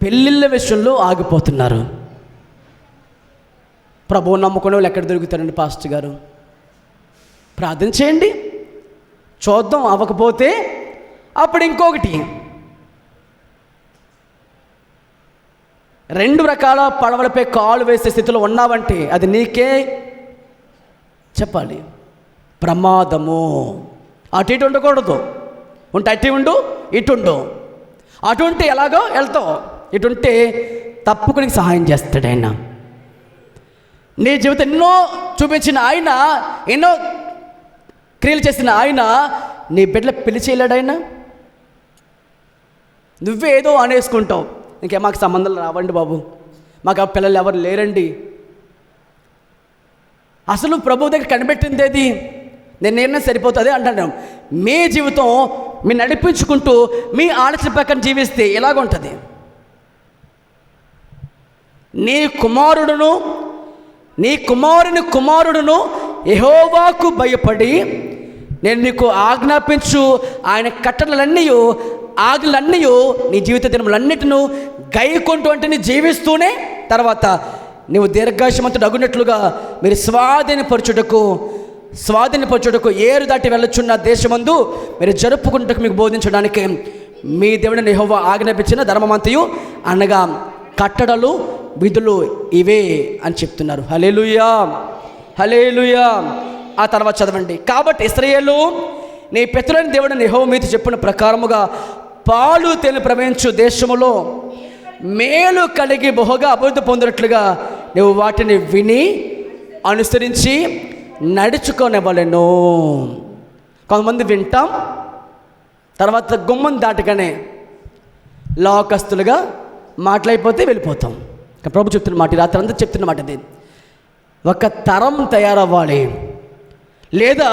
పెళ్ళిళ్ళ విషయంలో ఆగిపోతున్నారు. ప్రభువు నమ్ముకునే వాళ్ళు ఎక్కడ దొరుకుతారండి? పాస్టర్ గారు ప్రార్థన చేయండి, చూద్దాం, అవ్వకపోతే అప్పుడు ఇంకొకటి. 2 రకాల పడవలపై కాలు వేసే స్థితిలో ఉన్నావంటే అది నీకే చెప్పాలి ప్రమాదము. అటు ఇటు ఉండకూడదు. ఉంటే అటు ఉండు, ఇటు ఉండు. అటు ఉంటే ఎలాగో వెళ్తావు, ఇటు ఉంటే తప్పుకుని సహాయం చేస్తాడు ఆయన. నీ జీవితం ఎన్నో చూపించిన ఆయన, ఎన్నో క్రియలు చేసిన ఆయన నీ బిడ్డల పెళ్లి చేయలేడు ఆయన. నువ్వేదో అనేసుకుంటావు, ఇంకే మాకు సంబంధాలు రావండి బాబు, మాకు ఆ పిల్లలు ఎవరు లేరండి. అసలు ప్రభు దగ్గర కనిపెట్టింది ఏది? నేను సరిపోతుంది అంటాను. మీ జీవితం మీరు నడిపించుకుంటూ మీ ఆలోచన ప్రకారం జీవిస్తే ఎలాగుంటుంది? నీ కుమారుడును యెహోవాకు భయపడి నేను నీకు ఆజ్ఞాపించు ఆయన ఆజ్ఞలన్నీ నీ జీవిత దినములన్నిటిను గైకొంటూ అంటే నీ జీవిస్తూనే తర్వాత నువ్వు దీర్ఘాయుష్మంతుడు అగునట్లుగా మీరు స్వాధీనపరచుటకు ఏరు దాటి వెళ్ళొచ్చున్న దేశమందు మీరు జరుపుకుంటకు మీకు బోధించడానికి మీ దేవుడిని యెహోవా ఆజ్ఞాపించిన ధర్మమంతయు అనగా కట్టడలు విధులు ఇవే అని చెప్తున్నారు. హల్లెలూయా, హల్లెలూయా. ఆ తర్వాత చదవండి. కాబట్టి ఇశ్రాయేలు నీ పితరులైన దేవుడిని యెహోవా మీతో చెప్పిన ప్రకారముగా పాలు తేనె ప్రవహించు దేశములో మేలు కలిగి బహుగా అభివృద్ధి పొందినట్లుగా నువ్వు వాటిని విని అనుసరించి నడుచుకోనివ్వలేను. కొంతమంది వింటాం, తర్వాత గుమ్మం దాటగానే లోకస్తులుగా మాట్లాడిపోతే వెళ్ళిపోతాం. ప్రభు చెప్తున్న మాట, రాత్రి అంతా చెప్తున్న మాట ఇది. ఒక తరం తయారవ్వాలి, లేదా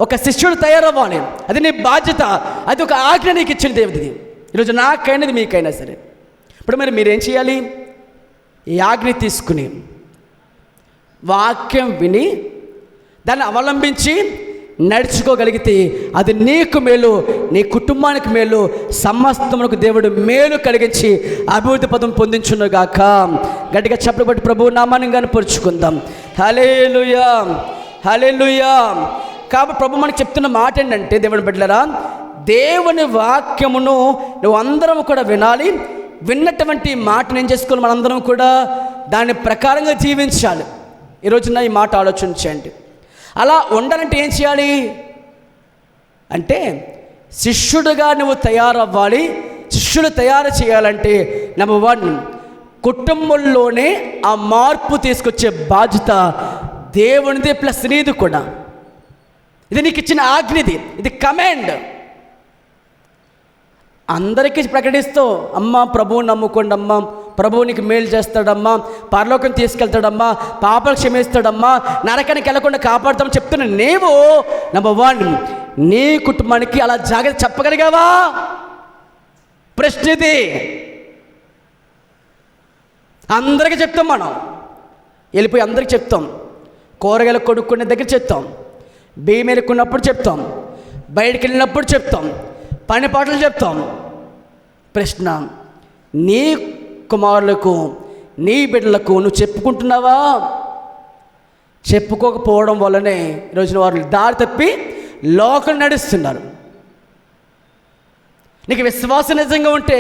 ఒక శిష్యుడు తయారవ్వాలి. అది నీ బాధ్యత, అది ఒక ఆజ్ఞ నీకు ఇచ్చిన దేవుడిది. ఈరోజు నాకైనది మీకైనా సరే. ఇప్పుడు మీరేం చేయాలి? ఈ ఆజ్ఞ తీసుకుని వాక్యం విని దాన్ని అవలంబించి నడుచుకోగలిగితే అది నీకు మేలు, నీ కుటుంబానికి మేలు, సమస్తమునకు దేవుడు మేలు కలిగించి అభివృద్ధి పదం పొందించునుగాక. గట్టిగా చప్పట్లు కొట్టి ప్రభువు నామాన్ని కనపరుచుకుందాం. హల్లెలూయా, హల్లెలూయా. కాబట్టి ప్రభు మనకు చెప్తున్న మాట ఏంటంటే, దేవుని బిడ్డలారా, దేవుని వాక్యమును నువ్వు అందరం కూడా వినాలి. విన్నటువంటి మాటను ఏం చేసుకోవాలి? మనందరం కూడా దాని ప్రకారంగా జీవించాలి. ఈరోజున ఈ మాట ఆలోచించండి. అలా ఉండాలంటే ఏం చేయాలి అంటే, శిష్యుడిగా నువ్వు తయారవ్వాలి. శిష్యుడు తయారు చేయాలంటే నెంబర్ 1, కుటుంబంలోనే ఆ మార్పు తీసుకొచ్చే బాధ్యత దేవునిది ప్లస్ నీది కూడా. ఇది నీకు ఇచ్చిన ఆజ్ఞది, ఇది కమాండ్. అందరికీ ప్రకటిస్తూ, అమ్మ ప్రభువుని నమ్ముకోండి, అమ్మ ప్రభువు నీకు మేలు చేస్తాడమ్మా, పరలోకం తీసుకెళ్తాడమ్మా, పాపాలు క్షమిస్తాడమ్మా, నరకానికి వెళ్ళకుండా కాపాడుతామని చెప్తున్న నీవు నెంబర్ 1 నీ కుటుంబానికి అలా జాగ్రత్త చెప్పగలిగావా? ప్రశ్న ఇది. అందరికీ చెప్తాం, మనం వెళ్ళిపోయి అందరికీ చెప్తాం. కూరగాయలు కొనుక్కునే దగ్గర చెప్తాం, బియ్యం ఎరుక్కున్నప్పుడు చెప్తాం, బయటికి వెళ్ళినప్పుడు చెప్తాం, పని పాటలు చెప్తాం. ప్రశ్న, నీ కుమారులకు నీ బిడ్డలకు నువ్వు చెప్పుకుంటున్నావా? చెప్పుకోకపోవడం వల్లనే ఈరోజున వారు దారి తప్పి లోకం నడుస్తున్నారు. నీకు విశ్వాసం నిజంగా ఉంటే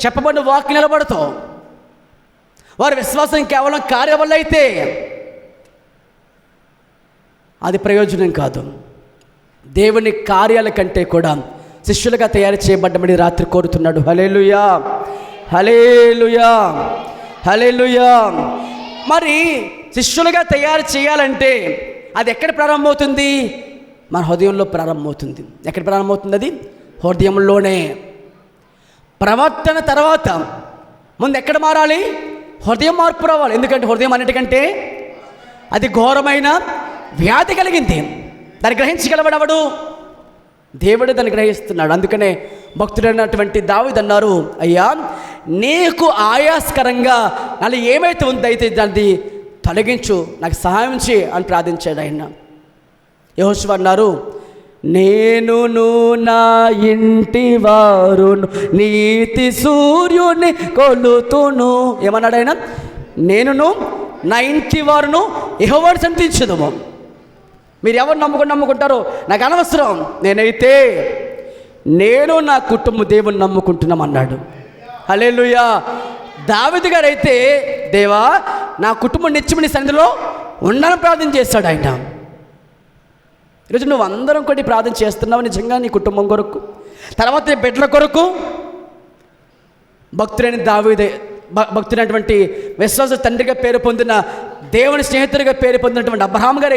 చెప్పబడిన వాక్యం నిలబడతావు. వారి విశ్వాసం కేవలం కార్యం వల్ల అయితే అది ప్రయోజనం కాదు. దేవుని కార్యాల కంటే కూడా శిష్యులుగా తయారు చేయబడ్డమని రాత్రి కోరుతున్నాడు. హల్లెలూయా, హల్లెలూయా, హల్లెలూయా. మరి శిష్యులుగా తయారు చేయాలంటే అది ఎక్కడ ప్రారంభమవుతుంది? మన హృదయంలో ప్రారంభమవుతుంది. ఎక్కడ ప్రారంభమవుతుంది? అది హృదయంలోనే. ప్రవర్తన తర్వాత ముందు ఎక్కడ మారాలి? హృదయం మార్పు రావాలి. ఎందుకంటే హృదయం అన్నిటికంటే అది ఘోరమైన వ్యాధి కలిగింది. దాన్ని గ్రహించగలవాడెవడు? దేవుడు దాన్ని గ్రహిస్తున్నాడు. అందుకనే భక్తుడైనటువంటి దావీదు అన్నారు, అయ్యా నీకు ఆయాస్కరంగా నాలో ఏమైతే ఉందో అయితే దాన్ని తొలగించు, నాకు సహాయం చేయి అని ప్రార్థించాడు ఆయన. యెహోషువ అన్నారు, నేనును నా ఇంటి వారును నీతి సూర్యుని కొలుతును. ఏమన్నాడు ఆయన? నేనును నా ఇంటి వారును యెహోవాను సంతించుదుము. మీరు ఎవరు నమ్ముకుంటారో నాకు అనవసరం, నేనైతే నేను నా కుటుంబం దేవుని నమ్ముకుంటున్నాం అన్నాడు. హల్లెలూయా. దావీదు గారు అయితే, దేవా నా కుటుంబం నిత్యము నీ సన్నిధిలో ఉండని ప్రార్థన చేస్తాడు ఆయన. ఈరోజు నువ్వు అందరం కూడా ప్రార్థన చేస్తున్నావు నిజంగా నీ కుటుంబం కొరకు, తర్వాత నీ బిడ్డల కొరకు. భక్తుడైనటువంటి విశ్వాస తండ్రిగా పేరు పొందిన, దేవుని స్నేహితుడిగా పేరు పొందినటువంటి అబ్రహాం గారు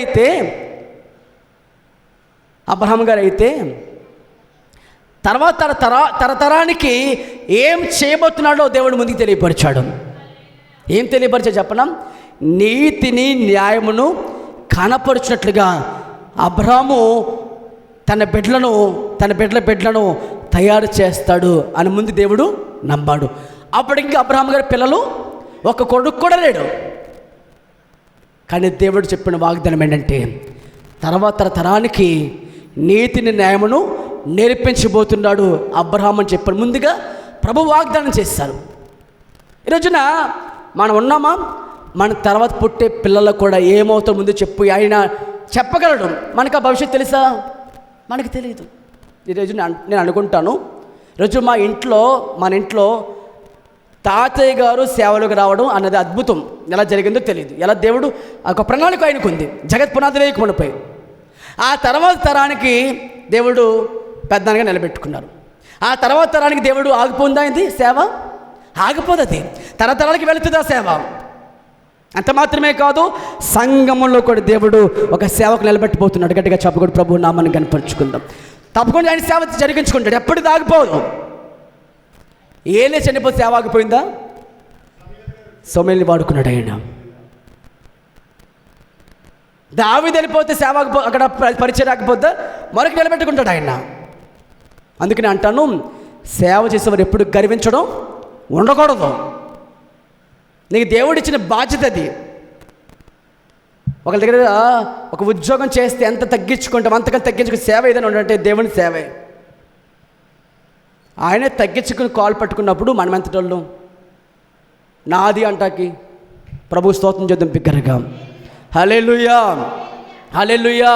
అయితే తర్వాత తరతరానికి ఏం చేయబోతున్నాడో దేవుడు ముందుకు తెలియపరిచాడు. ఏం తెలియపరిచా చెప్పనా? నీతిని న్యాయమును కనపరిచినట్లుగా అబ్రాహాము తన బిడ్డలను తయారు చేస్తాడు అని ముందు దేవుడు నమ్మాడు. అప్పటికి అబ్రాహాం గారి పిల్లలు ఒక కొడుకు కూడా లేడు. కానీ దేవుడు చెప్పిన వాగ్దానం ఏంటంటే తర్వాత తరానికి నీతిని న్యాయమును నేర్పించబోతున్నాడు అబ్రహాం అని చెప్పాడు. ముందుగా ప్రభు వాగ్దానం చేస్తారు. ఈరోజున మనం ఉన్నామా? మన తర్వాత పుట్టే పిల్లలకు కూడా ఏమవుతాం ముందు చెప్పు ఆయన చెప్పగలడు. మనకు ఆ భవిష్యత్తు తెలుసా? మనకు తెలియదు. ఈరోజు నేను అనుకుంటాను, ఈరోజు మన ఇంట్లో తాతయ్య గారు సేవలకు రావడం అన్నది అద్భుతం. ఎలా జరిగిందో తెలియదు. ఎలా దేవుడు ఒక ప్రణాళిక ఆయనకు ఉంది. జగత్ పునాది వేయకమునిపై ఆ తర్వాత తరానికి దేవుడు పెద్దగా నిలబెట్టుకున్నారు. ఆ తర్వాత తరానికి దేవుడు ఆగిపోయిందా? ఇది సేవ ఆగిపోదు. అది తరతరాలకి వెళుతుంది ఆ సేవ. అంత మాత్రమే కాదు, సంఘములో కూడా దేవుడు ఒక సేవకు నిలబెట్టిపోతున్నాడు. గట్టిగా చెప్పకూడదు. ప్రభు నామాన్ని కనపరుచుకుందాం. తప్పకుండా ఆయన సేవ జరిగించుకుంటాడు. ఎప్పటికీ ఆగిపోదు. ఏలే చనిపోతే సేవ ఆగిపోయిందా? సమూయేలుని వాడుకున్నాడు ఆయన. దావీదు వెళ్ళిపోతే సేవ అక్కడ పరిచయం రాకపోతే మరొక నిలబెట్టుకుంటాడు ఆయన. అందుకని అంటాను, సేవ చేసేవారు ఎప్పుడు గర్వించడం ఉండకూడదు. నీకు దేవుడిచ్చిన బాధ్యత అది. ఒకరి దగ్గర ఒక ఉద్యోగం చేస్తే ఎంత తగ్గించుకుంటాం అంతకన్నా తగ్గించుకుని సేవ ఏదైనా ఉండంటే దేవుని సేవే. ఆయనే తగ్గించుకుని కాలు పట్టుకున్నప్పుడు మనం ఎంతటోళ్ళు నాది అంటాకి ప్రభు స్తోత్రం చేద్దాం బిగ్గరగా. హల్లెలూయా, హల్లెలూయా.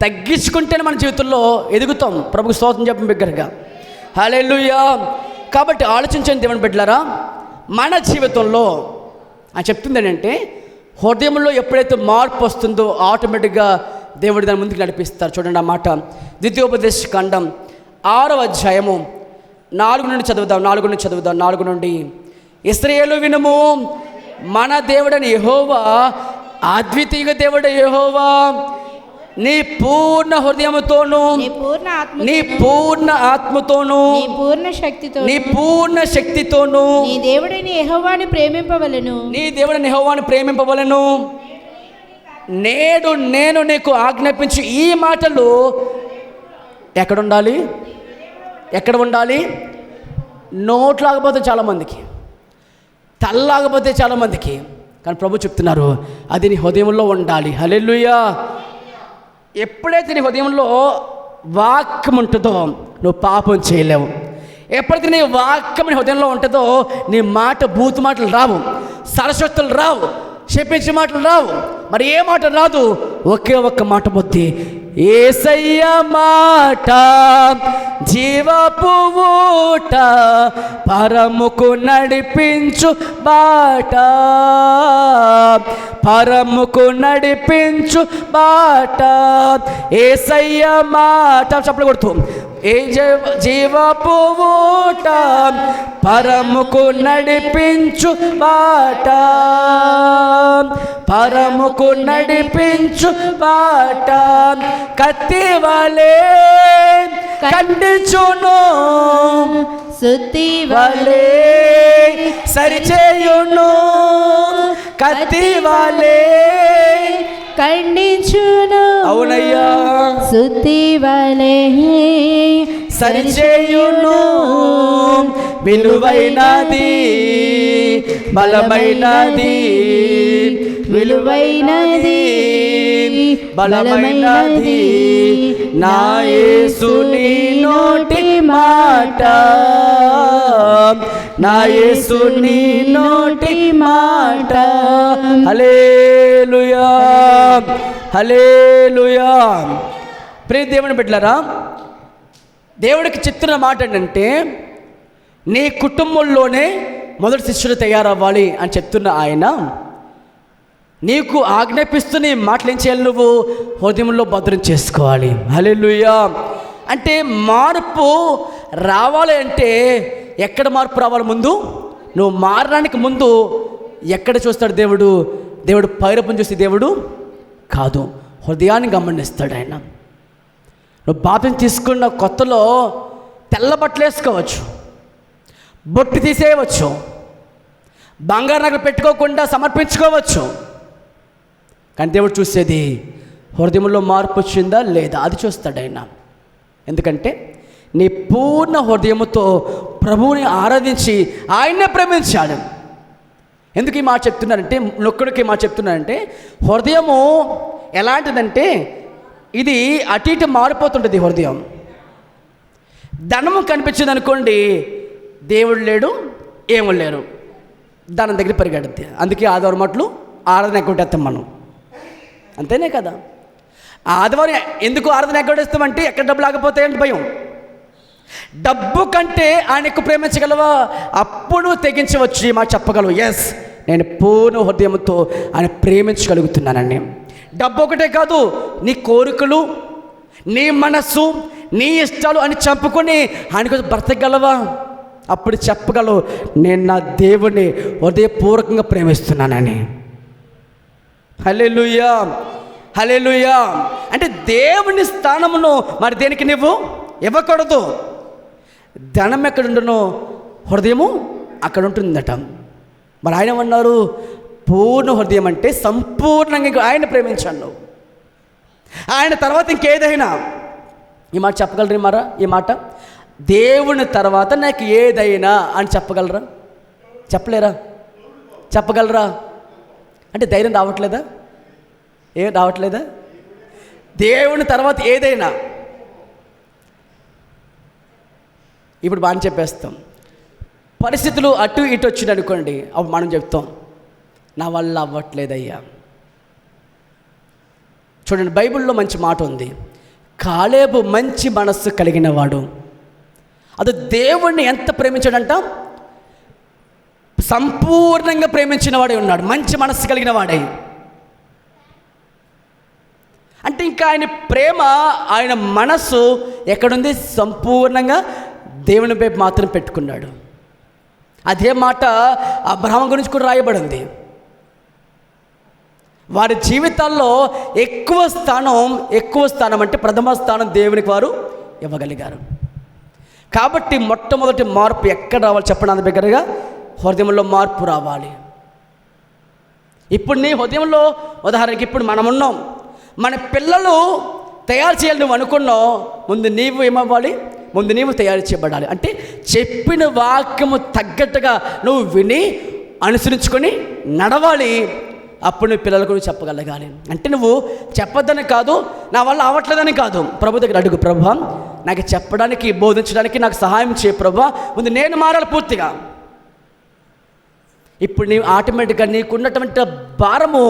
తగ్గించుకుంటేనే మన జీవితంలో ఎదుగుతాం. ప్రభు స్తోత్రం చెప్పం బిగ్గరగా. హల్లెలూయా. కాబట్టి ఆలోచించండి దేవుని బిడ్డలారా, మన జీవితంలో అని చెప్తుంది ఏంటంటే హృదయంలో ఎప్పుడైతే మార్పు వస్తుందో ఆటోమేటిక్గా దేవుడు దాని ముందుకు నడిపిస్తారు. చూడండి ఆ మాట ద్వితీయోపదేశ కాండం 6వ అధ్యాయము 4 నుండి చదువుదాం. 4 నుండి ఇశ్రాయేలు వినుము, మన దేవుడని యెహోవా అద్వితీయ దేవుడు యెహోవా నీ పూర్ణ హృదయముతోను, నీ పూర్ణ ఆత్మతోను, నీ పూర్ణ శక్తితోను నీ దేవుడైన యెహోవాను ప్రేమింపవలెను. నేడు నేను నీకు ఆజ్ఞాపించు ఈ మాటలు ఎక్కడ ఉండాలి? నోట్లాగపోతే చాలామందికి, తల్లాగపోతే చాలామందికి. కానీ ప్రభు చెప్తున్నారు అది నీ హృదయంలో ఉండాలి. హల్లెలూయా. ఎప్పుడైతే నీ హృదయంలో వాక్యం ఉంటుందో నువ్వు పాపం చేయలేవు. ఎప్పుడైతే నీ వాక్యం నీ హృదయంలో ఉంటుందో నీ మాట బూతు మాటలు రావు, సరస్వతులు రావు, చెప్పించే మాటలు రావు. మరి ఏ మాట రాదు? ఒకే ఒక్క మాట బుద్ధి. యేసయ్య మాట జీవపు ఊట, పరముకు నడిపించు బాట, పరముకు నడిపించు బాట. యేసయ్య మాట చప్పట్లు కొడుతూ ఏ జీవపు ఊట, పరముకు నడిపించు బాట, పరముకు నడిపించు బాట. కత్తి వలె ఖండించును, సుత్తి వలె సరిచేయును, కత్తి వలె ఖండించును. అవునయ్యా. సుత్తి వలె సరిచేయును. విలువైనది, బలమైనది, విలువైనది, బలమైనది నా యేసుని నోటి మాట, నా యేసుని నోటి మాట. హల్లెలూయా, హల్లెలూయా. ప్రియ దేవుని బిడ్డలారా, దేవుడికి చెప్తున్న మాట ఏంటంటే నీ కుటుంబంలోనే మొదటి శిష్యులు తయారవ్వాలి అని చెప్తున్న ఆయన నీకు ఆజ్ఞాపిస్తున్న ఈ మాటలు ఏం చేయాలి? నువ్వు హృదయంలో భద్రం చేసుకోవాలి. హల్లెలూయా. అంటే మార్పు రావాలి అంటే ఎక్కడ మార్పు రావాలి? ముందు నువ్వు మారడానికి ముందు ఎక్కడ చూస్తాడు దేవుడు? దేవుడు పైరపం చూసి దేవుడు కాదు, హృదయాన్ని గమనిస్తాడు ఆయన. నువ్వు బాప్తిసం తీసుకున్న కొత్తలో తెల్ల బట్టలు వేసుకోవచ్చు, బొట్టు తీసేయవచ్చు, బంగారు నగలు పెట్టుకోకుండా సమర్పించుకోవచ్చు. కానీ దేవుడు చూసేది హృదయంలో మార్పు వచ్చిందా లేదా, అది చూస్తాడు ఆయన. ఎందుకంటే నీ పూర్ణ హృదయముతో ప్రభువుని ఆరాధించి ఆయన్నే ప్రేమించాడు. ఎందుకు ఈ మాట చెప్తున్నానంటే, నొక్కడికి ఈ మాట చెప్తున్నానంటే, హృదయము ఎలాంటిదంటే ఇది అటు ఇటు మారిపోతుంటుంది. హృదయం ధనము కనిపించింది అనుకోండి, దేవుడు లేడు, ఏమో లేరు, ధనం దగ్గర పరిగెడుద్ది. అందుకే ఆదివారం మట్లు ఆరాధన ఎగ్గొట్టేస్తాం మనం, అంతేనే కదా. ఆదివారం ఎందుకు ఆరాధన ఎగ్గొట్టేస్తామంటే ఎక్కడ డబ్బులు ఆగిపోతాయంటే భయం. డబ్బు కంటే ఆయన ఎక్కువ ప్రేమించగలవా, అప్పుడు తెగించవచ్చు. ఈ మాట చెప్పగలవు, ఎస్ నేను పూర్ణ హృదయంతో ఆయన ప్రేమించగలుగుతున్నానండి. డబ్బు ఒకటే కాదు, నీ కోరికలు, నీ మనస్సు, నీ ఇష్టాలు అని చంపుకొని ఆయనకు బ్రతకగలవా, అప్పుడు చెప్పగలవు నేను నా దేవుణ్ణి హృదయపూర్వకంగా ప్రేమిస్తున్నానని. హల్లెలూయా, హల్లెలూయా. అంటే దేవుని స్థానమును మరి దేనికి నువ్వు ఇవ్వకూడదు. ధనం ఎక్కడుండునో హృదయము అక్కడ ఉంటుందట. మరి ఆయన ఏమన్నారు, పూర్ణ హృదయం అంటే సంపూర్ణంగా ఆయన ప్రేమించాను. ఆయన తర్వాత ఇంకేదైనా, ఈ మాట చెప్పగలరు మరా, ఈ మాట దేవుని తర్వాత నాకు ఏదైనా అని చెప్పగలరా, చెప్పలేరా, చెప్పగలరా? అంటే ధైర్యం రావట్లేదా, ఏం రావట్లేదా? దేవుని తర్వాత ఏదైనా. ఇప్పుడు బాగా చెప్పేస్తాం, పరిస్థితులు అటు ఇటు వచ్చింది అనుకోండి, అప్పుడు మనం చెప్తాం నా వల్ల అవ్వట్లేదయ్యా. చూడండి, బైబిల్లో మంచి మాట ఉంది, కాలేబు మంచి మనస్సు కలిగిన వాడు. అది దేవుణ్ణి ఎంత ప్రేమించాడంట, సంపూర్ణంగా ప్రేమించిన వాడే ఉన్నాడు, మంచి మనస్సు కలిగిన వాడే. అంటే ఇంకా ఆయన ప్రేమ, ఆయన మనస్సు ఎక్కడుంది, సంపూర్ణంగా దేవుని వైపు మాత్రం పెట్టుకున్నాడు. అదే మాట అబ్రహాము గురించి కూడా రాయబడింది. వారి జీవితాల్లో ఎక్కువ స్థానం అంటే ప్రథమ స్థానం దేవునికి వారు ఇవ్వగలిగారు. కాబట్టి మొట్టమొదటి మార్పు ఎక్కడ రావాలి చెప్పండి, అంత దగ్గరగా హృదయంలో మార్పు రావాలి. ఇప్పుడు నీ హృదయంలో, ఉదాహరణకి ఇప్పుడు మనం ఉన్నాం, మన పిల్లలు తయారు చేయాలి నువ్వు అనుకున్నావు, ముందు నీవు ఏమవ్వాలి, ముందు నీవు తయారు చేయబడాలి. అంటే చెప్పిన వాక్యము తగ్గట్టుగా నువ్వు విని అనుసరించుకొని నడవాలి. అప్పుడు నీ పిల్లలకు నువ్వు చెప్పగలగాలి. అంటే నువ్వు చెప్పొద్దని కాదు, నా వల్ల అవ్వట్లేదని కాదు, ప్రభు దగ్గర అడుగు, ప్రభువా నాకు చెప్పడానికి, బోధించడానికి నాకు సహాయం చేయ ప్రభువా, ముందు నేను మారాలి పూర్తిగా. ఇప్పుడు నీవు ఆటోమేటిక్గా నీకున్నటువంటి భారము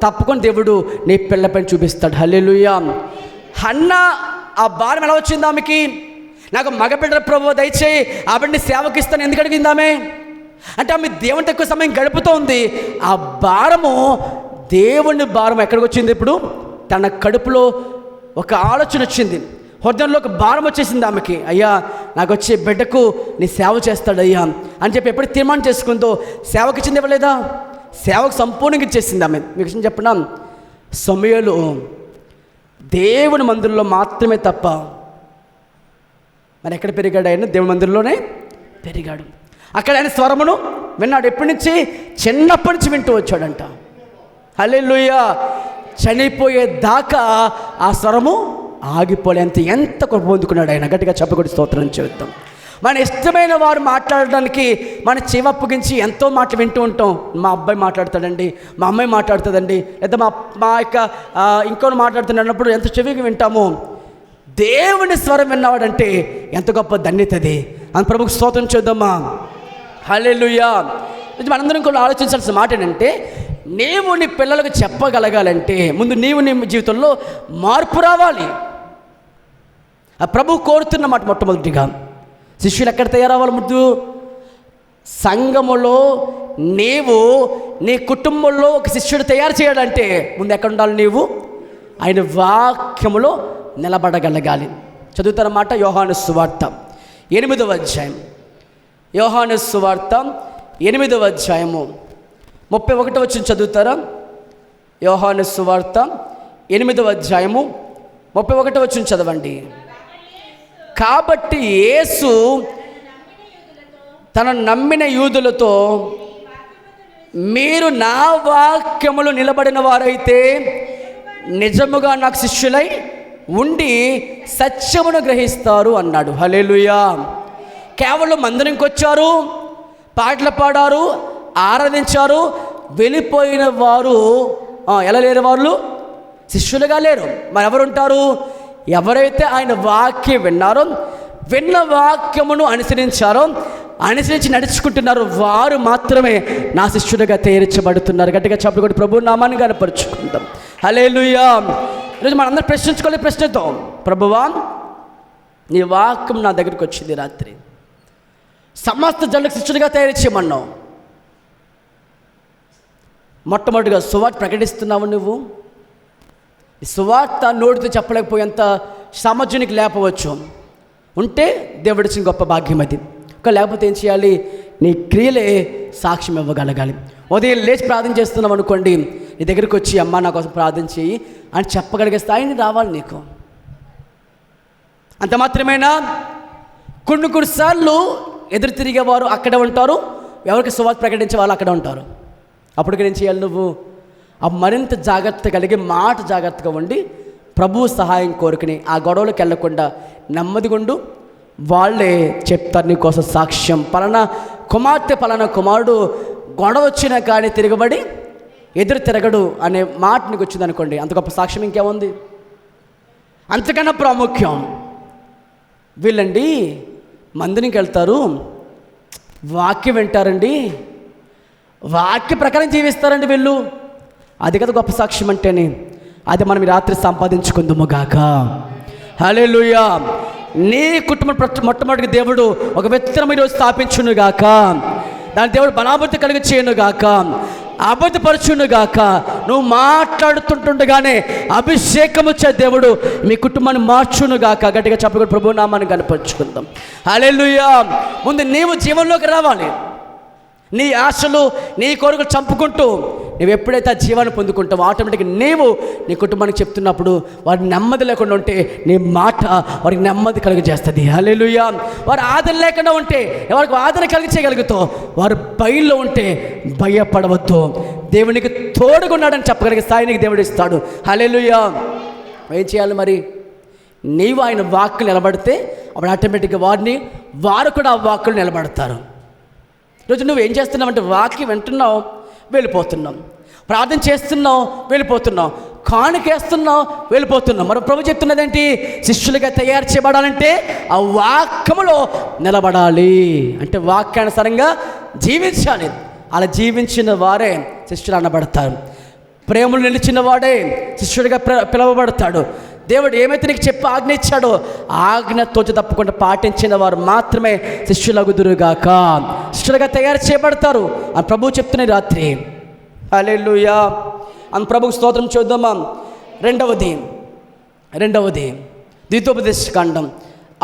తప్పుకొని దేవుడు నీ పిల్లపైన చూపిస్తాడు. హల్లెలూయా. హన్నా ఆ భారం ఎలా వచ్చింది ఆమెకి, నాకు మగబిడ్డ ప్రభు దయచేయి, ఆ బిడ్డని సేవకి ఇస్తాను ఎందుకు అడిగింది ఆమె అంటే, ఆమె దేవునితో ఎక్కువ సమయం గడుపుతూ ఉంది. ఆ భారము, దేవుని భారం ఎక్కడికి వచ్చింది, ఇప్పుడు తన కడుపులో ఒక ఆలోచన వచ్చింది, హృదయంలో ఒక భారం వచ్చేసింది ఆమెకి. అయ్యా నాకు వచ్చే బిడ్డకు నీ సేవ చేస్తాడు అయ్యా అని చెప్పి ఎప్పుడు తీర్మానం చేసుకుందో సేవకి ఇచ్చింది, ఇవ్వలేదా? సేవకు సంపూర్ణంగా ఇచ్చేసింది ఆమె. మీకు విషయం చెప్పినా, సమూయేలు దేవుని మందిరంలో మాత్రమే తప్ప మరి ఎక్కడ పెరిగాడు, ఆయన దేవుని మందిరంలోనే పెరిగాడు. అక్కడ ఆయన స్వరమును విన్నాడు. ఎప్పటి నుంచి, చిన్నప్పటి నుంచి వింటూ వచ్చాడంట. హల్లెలూయా. చనిపోయేదాకా ఆ స్వరము ఆగిపోలేంత ఎంత కృప పొందుకున్నాడు ఆయన. గట్టిగా చెప్పకూడదు, స్తోత్రం చేద్దాం. మన ఇష్టమైన వారు మాట్లాడడానికి మన చెవి అప్పగించి ఎంతో మాటలు వింటూ ఉంటాం. మా అబ్బాయి మాట్లాడతాడండి, మా అమ్మాయి మాట్లాడుతుందండి, లేదా మా యొక్క ఇంకోటి మాట్లాడుతున్నప్పుడు ఎంత చెవిగా వింటాము. దేవుని స్వరం విన్నవాడంటే ఎంత గొప్ప ధన్యతది అని ప్రభుకు స్తోత్రం చేద్దామా. హల్లెలూయా. మనందరం కూడా ఆలోచించాల్సిన మాట ఏంటంటే, నీవు నీ పిల్లలకు చెప్పగలగాలంటే ముందు నీవు నీ జీవితంలో మార్పు రావాలి. ఆ ప్రభు కోరుతున్న మాట మొట్టమొదటిగా, శిష్యులు ఎక్కడ తయారవ్వాలి, ముందు సంఘములో నీవు నీ కుటుంబంలో ఒక శిష్యుడు తయారు చేయాలంటే ముందు ఎక్కడ ఉండాలి, నీవు ఆయన వాక్యములో నిలబడగలగాలి. చదువుతారన్నమాట. యోహాను సువార్త 8వ అధ్యాయం, యోహాను సువార్త 8వ అధ్యాయము 31వ వచనం చదువుతారా? యోహాను సువార్త 8వ అధ్యాయము 31వ వచనం చదవండి. కాబట్టి యేసు తన నమ్మిన యూదులతో, మీరు నా వాక్యములు నిలబడిన వారైతే నిజముగా నాకు శిష్యులై ఉండి సత్యమును గ్రహిస్తారు అన్నాడు. హల్లెలూయా. కేవలం మందిరంకి వచ్చారు, పాటలు పాడారు, ఆరాధించారు, వెళ్ళిపోయిన వారు ఎలా లేరు? వాళ్ళు శిష్యులుగా లేరు. మరి ఎవరు ఉంటారు? ఎవరైతే ఆయన వాక్యం విన్నారో, విన్న వాక్యమును అనుసరించారో, అనుసరించి నడుచుకుంటున్నారు, వారు మాత్రమే నా శిష్యుడిగా తయారించబడుతున్నారు. గట్టిగా చప్పుడు కొట్టి ప్రభు నామాన్ని కనపరుచుకుందాం. హల్లెలూయా. ఈరోజు మనందరం ప్రశ్నించుకోవాలి, ప్రశ్నిద్దాం. ప్రభువా, నీ వాక్యం నా దగ్గరికి వచ్చింది రాత్రి, సమస్త జనులకు శిష్యుడిగా తయారు చేయమన్నావు. మొట్టమొదటిగా సువార్త ప్రకటిస్తున్నావు. నువ్వు ఈ సువార్త నోటితో చెప్పలేకపోయేంత సామర్థ్యానికి లేపవచ్చు. ఉంటే దేవుడిచ్చిన గొప్ప భాగ్యం అది. లేకపోతే ఏం చేయాలి? నీ క్రియలే సాక్ష్యం ఇవ్వగలగాలి. ఉదయం లేచి ప్రార్థన చేస్తున్నావు అనుకోండి, నీ దగ్గరికి వచ్చి అమ్మ నా కోసం ప్రార్థన చేయి అని చెప్పగలిగే స్థాయిని రావాలి నీకు. అంత మాత్రమేనా? కొన్ని సార్లు ఎదురు తిరిగేవారు అక్కడే ఉంటారు, ఎవరికి సువార్త ప్రకటించే వాళ్ళు అక్కడే ఉంటారు. అప్పటికి ఏం చేయాలి? నువ్వు మరింత జాగ్రత్త కలిగి మాట జాగ్రత్తగా ఉండి ప్రభు సహాయం కోరుకుని ఆ గొడవలకు వెళ్ళకుండా నెమ్మదిగా ఉండు. వాళ్ళే చెప్తారు నీకోసం సాక్ష్యం. పలానా కుమార్తె పలానా కుమారుడు గొడవ వచ్చినా కానీ తిరగబడి ఎదురు తిరగడు అనే మాట నీకు వచ్చింది అనుకోండి, అంత గొప్ప సాక్ష్యం ఇంకేముంది? అంతకన్నా ప్రాముఖ్యం వీళ్ళండి మందిరికి వెళ్తారు, వాక్యం వింటారండి, వాక్య ప్రకారం జీవిస్తారండి వీళ్ళు. అది కదా గొప్ప సాక్ష్యం అంటేనే. అది మనం ఈ రాత్రి సంపాదించుకుందాము గాక. హల్లెలూయా. నీ కుటుంబం మొట్టమొదటిగా దేవుడు ఒక వ్యక్తిని ఈరోజు స్థాపించును గాక. దాని దేవుడు బలాభివృద్ధి కలిగి చేయను గాక, అభివృద్ధిపరచును గాక. నువ్వు మాట్లాడుతుంటుండగానే అభిషేకం వచ్చే దేవుడు మీ కుటుంబాన్ని మార్చును గాక. గట్టిగా చెప్పకుండా ప్రభు నామాన్ని కనపరుచుకుందాం. హల్లెలూయా. ముందు నీవు జీవంలోకి రావాలి. నీ ఆశలు, నీ కోరికలు చంపుకుంటూ నువ్వు ఎప్పుడైతే ఆ జీవాన్ని పొందుకుంటావో ఆటోమేటిక్గా నీవు నీ కుటుంబానికి చెప్తున్నప్పుడు వారికి నెమ్మది లేకుండా ఉంటే నీ మాట వారికి నెమ్మది కలిగజేస్తుంది. హల్లెలూయా. వారు ఆదరణ లేకుండా ఉంటే వారికి ఆదరణ కలిగించగలుగుతావు. వారు భయంలో ఉంటే భయపడవద్దు. దేవునికి తోడుగా ఉన్నాడని చెప్పగలిగే స్థాయినికి దేవుడు ఇస్తాడు. హల్లెలూయా. ఏం చేయాలి మరి? నీవు ఆయన వాక్కులు నిలబడితే అప్పుడు ఆటోమేటిక్గా వారు కూడా ఆ వాక్కులు నిలబడతారు. ఈరోజు నువ్వు ఏం చేస్తున్నావు అంటే వాక్యం వింటున్నావు, వెళ్ళిపోతున్నావు, ప్రార్థన చేస్తున్నావు, వెళ్ళిపోతున్నావు, కానుకేస్తున్నావు, వెళ్ళిపోతున్నావు. మరి ప్రభు చెప్తున్నది ఏంటి? శిష్యులుగా తయారు చేయబడాలంటే ఆ వాక్యములో నిలబడాలి. అంటే వాక్యానుసారంగా జీవించాలి. అలా జీవించిన వారే శిష్యులు అనబడతారు. ప్రేమలు నిలిచిన వాడే శిష్యుడిగా పిలువబడతాడు. దేవుడు ఏమైతే నీకు చెప్పి ఆజ్ఞ ఇచ్చాడో ఆజ్ఞతో తప్పకుండా పాటించిన వారు మాత్రమే శిష్యులగుదురుగాక, శిష్యులుగా తయారు చేయబడతారు అని ప్రభువు చెప్తున్న రాత్రి. హల్లెలూయా. అని ప్రభుకు స్తోత్రం చూద్దామా. రెండవది ద్వితీయోపదేశ కాండం